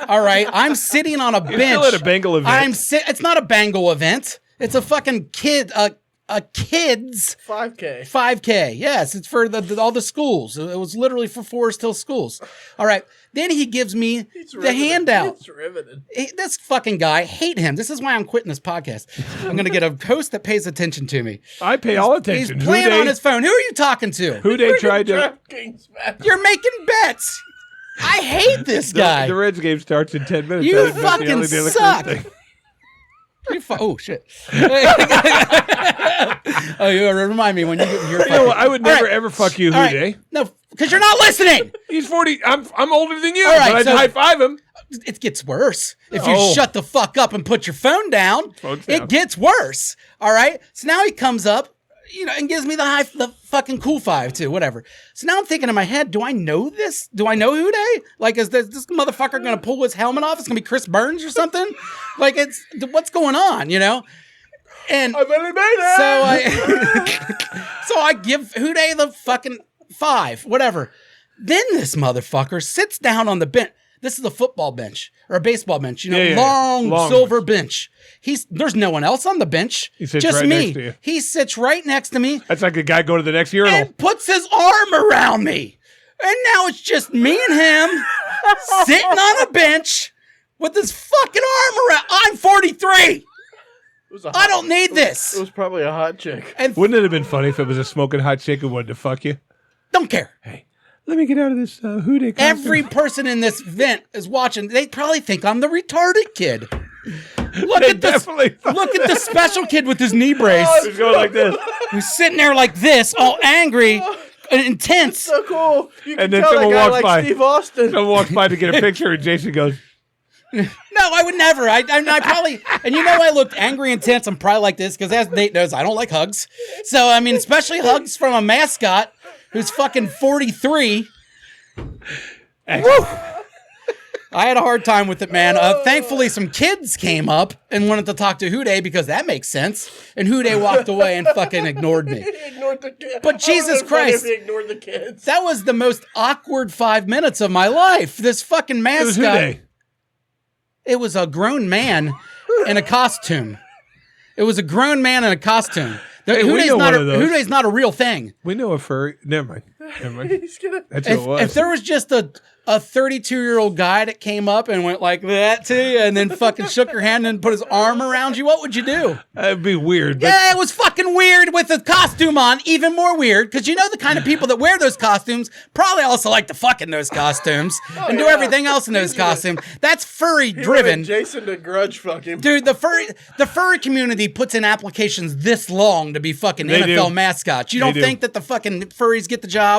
All right. I'm sitting on a bench. You're still at a Bengal event. It's not a Bengal event. It's a fucking a kid's 5K. 5K. Yes, it's for all the schools. It was literally for Forest Hill schools. All right. Then he gives me the handout. It's riveted. This fucking guy, hate him. This is why I'm quitting this podcast. I'm going to get a host that pays attention to me. I pay all attention. He's playing on his phone. Who are you talking to? Who Day tried to... You're making bets. I hate this guy. The Reds game starts in 10 minutes. You fucking suck. Oh, shit. Oh, you remind me when you get your fucking... You know, I would never ever fuck you, Who Day. No, because you're not listening. He's 40. I'm older than you, right, but I'd high five him. It gets worse. If you shut the fuck up and put your phone down, it gets worse. All right? So now he comes up, and gives me the fucking cool five too, whatever. So now I'm thinking in my head, do I know this? Do I know Who Day? Like, is this motherfucker going to pull his helmet off? It's going to be Chris Burns or something? Like, what's going on, And I've only made it. So I give Who Day the fucking 5, whatever. Then this motherfucker sits down on the bench. This is a football bench or a baseball bench, long silver bench. There's no one else on the bench. He sits just right me. next to you. He sits right next to me. That's like a guy going to the next urinal. And puts his arm around me. And now it's just me and him sitting on a bench with his fucking arm around. I'm 43. I don't need this. It was probably a hot chick. And Wouldn't it have been funny if it was a smoking hot chick who wanted to fuck you? don't care. Hey, let me get out of this Who Day costume. Every person in this event is watching. They probably think I'm the retarded kid. Look at the special kid with his knee brace. He's going like this. Who's sitting there like this, all angry and intense. So cool. You can And then tell that someone guy walks like by. Steve Austin. Someone walks by to get a picture, and Jason goes, No, I would never. I probably, and I looked angry and tense. I'm probably like this because as Nate knows, I don't like hugs. So, especially hugs from a mascot who's fucking 43. Woo! I had a hard time with it, man. Thankfully, some kids came up and wanted to talk to Who Day because that makes sense. And Who Day walked away and fucking ignored me. He ignored the kids. But Jesus Christ. He ignored the kids. That was the most awkward 5 minutes of my life. This fucking mascot. it was Who Day. It was a grown man in a costume. It was a grown man in a costume. Hey, Who we Day's know not one of those. Who Day's not a real thing. We know a furry. Never mind. He's gonna. That's who it was. If there was just a 32-year-old guy that came up and went like that to you and then fucking shook your hand and put his arm around you, what would you do? That'd be weird. But Yeah, it was fucking weird with the costume on. Even more weird because the kind of people that wear those costumes probably also like to fuck in those costumes and do everything else in those costumes. That's furry driven. Jason to grudge fuck him. Dude, the furry community puts in applications this long to be fucking They NFL do. mascots. You don't do. think that the fucking furries get the job?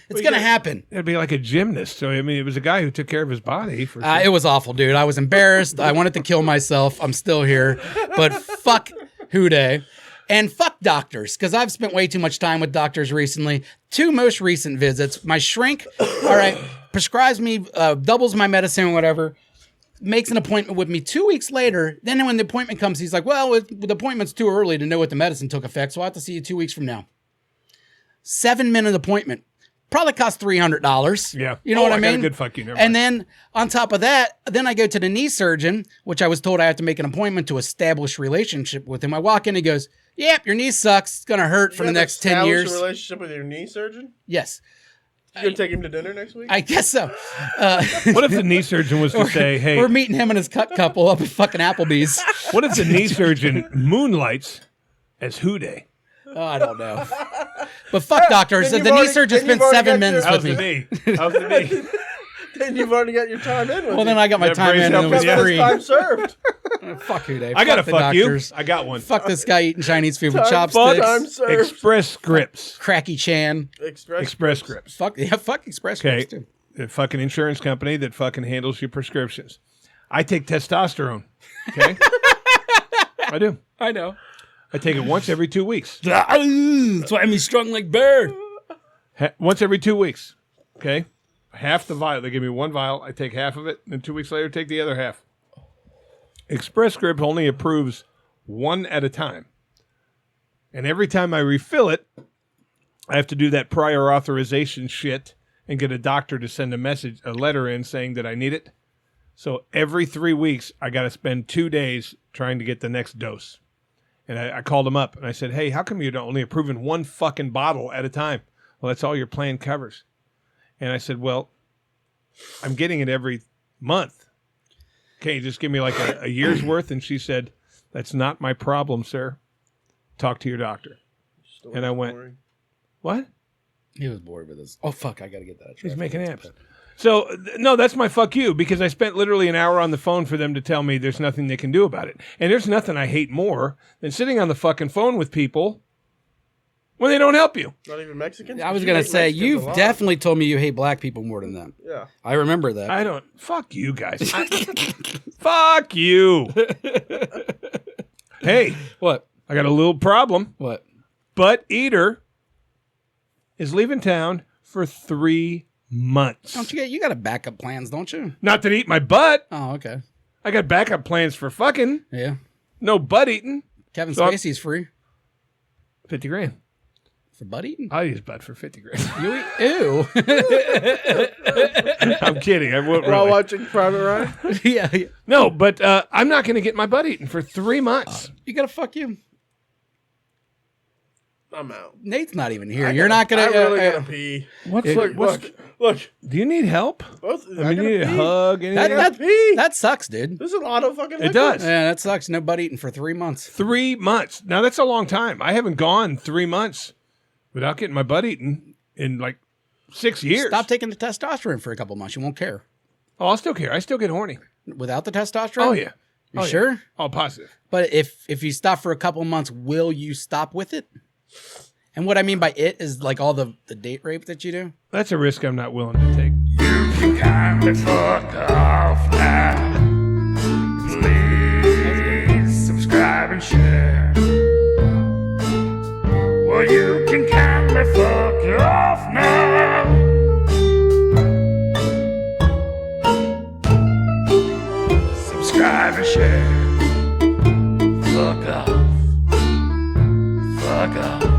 It's going to happen. it'd be like a gymnast. So, it was a guy who took care of his body. For It was awful, dude. I was embarrassed. I wanted to kill myself. I'm still here. But fuck Who Day. And fuck doctors, because I've spent way too much time with doctors recently. 2 most recent visits. My shrink, all right, prescribes me, doubles my medicine, whatever, makes an appointment with me 2 weeks later. Then when the appointment comes, he's like, well, the appointment's too early to know what the medicine took effect, so I'll have to see you 2 weeks from now. 7-minute appointment. Probably cost $300. Yeah. You know what I got a mean? good fuck you. Never And mind. then on top of that, then I go to the knee surgeon, which I was told I have to make an appointment to establish relationship with him. I walk in, he goes, "Yep, your knee sucks. It's gonna hurt for the next 10 years." A relationship with your knee surgeon? Yes, You gonna take him to dinner next week? I guess so. What if the knee surgeon was to say, "Hey, We're meeting him and his couple up at fucking Applebee's. what if the knee surgeon moonlights as Houday?" Oh, I don't know. But fuck doctors. Then The you've knee already- surgeon then you've spent already 7 got minutes your- with How's the me. knee? How's the knee? Then you've already got your time in with Well, then I got my That time brace in and it was helped with free. time served. Fuck who, Dave. I gotta the fuck doctors. you. I got one. Fuck this guy eating Chinese food with Time chopsticks. served. Express Scripts. Cracky Chan. Express Scripts. Fuck Express Okay. Scripts too. The fucking insurance company that fucking handles your prescriptions. I take testosterone. Okay. I do. I know. I take it once every 2 weeks. That's why I'm strong like bird. Once every 2 weeks. Okay. Half the vial. They give me one vial. I take half of it. And 2 weeks later, take the other half. Express Script only approves one at a time. And every time I refill it, I have to do that prior authorization shit and get a doctor to send a letter in saying that I need it. So every 3 weeks, I got to spend 2 days trying to get the next dose. And I called them up and I said, "Hey, how come you're only approving one fucking bottle at a time?" "Well, that's all your plan covers." And I said, "Well, I'm getting it every month. Can you just give me like a year's worth?" And she said, "That's not my problem, sir. Talk to your doctor." And I went, "What?" He was bored with this. Oh, fuck. I got to get that. He's making apps. So, no, that's my fuck you, because I spent literally an hour on the phone for them to tell me there's nothing they can do about it. And there's nothing I hate more than sitting on the fucking phone with people when they don't help you. Not even Mexicans? I was You going to hate say, Mexicans a you've lot. definitely told me you hate black people more than them. Yeah. I remember that. I don't. Fuck you guys. Fuck you. Hey, What? I got a little problem. What? Butt Eater is leaving town for 3 months. Don't you got a backup plans, don't you? Not to eat my butt. Oh, okay. I got backup plans for fucking. Yeah. No butt eating. Kevin So I'm- Spacey's free 50 grand. for butt eating. I'll use butt for 50 grand. You eat? Ew. I'm kidding. I won't While really. watching Private Ryan? yeah. No, but I'm not going to get my butt eaten for 3 months. You got to fuck you. I'm out. Nate's not even here. You're not going I to. really gotta pee. Look. Do you need help? Both, I mean, you need a hug? Anything? pee. that sucks, dude. There's a lot of fucking It does. Yeah, that sucks. No butt eating for 3 months. 3 months. Now, that's a long time. I haven't gone 3 months without getting my butt eaten in like 6 years. Stop taking the testosterone for a couple months. You won't care. Oh, I'll still care. I still get horny. Without the testosterone? Oh, yeah. You Oh, yeah. sure? Oh, positive. But if you stop for a couple months, will you stop with it? And what I mean by it is like all the date rape that you do. That's a risk I'm not willing to take. You can kindly fuck off now. Please subscribe and share. Well, you can kindly fuck off now. Subscribe and share. Fuck off. Fuck off.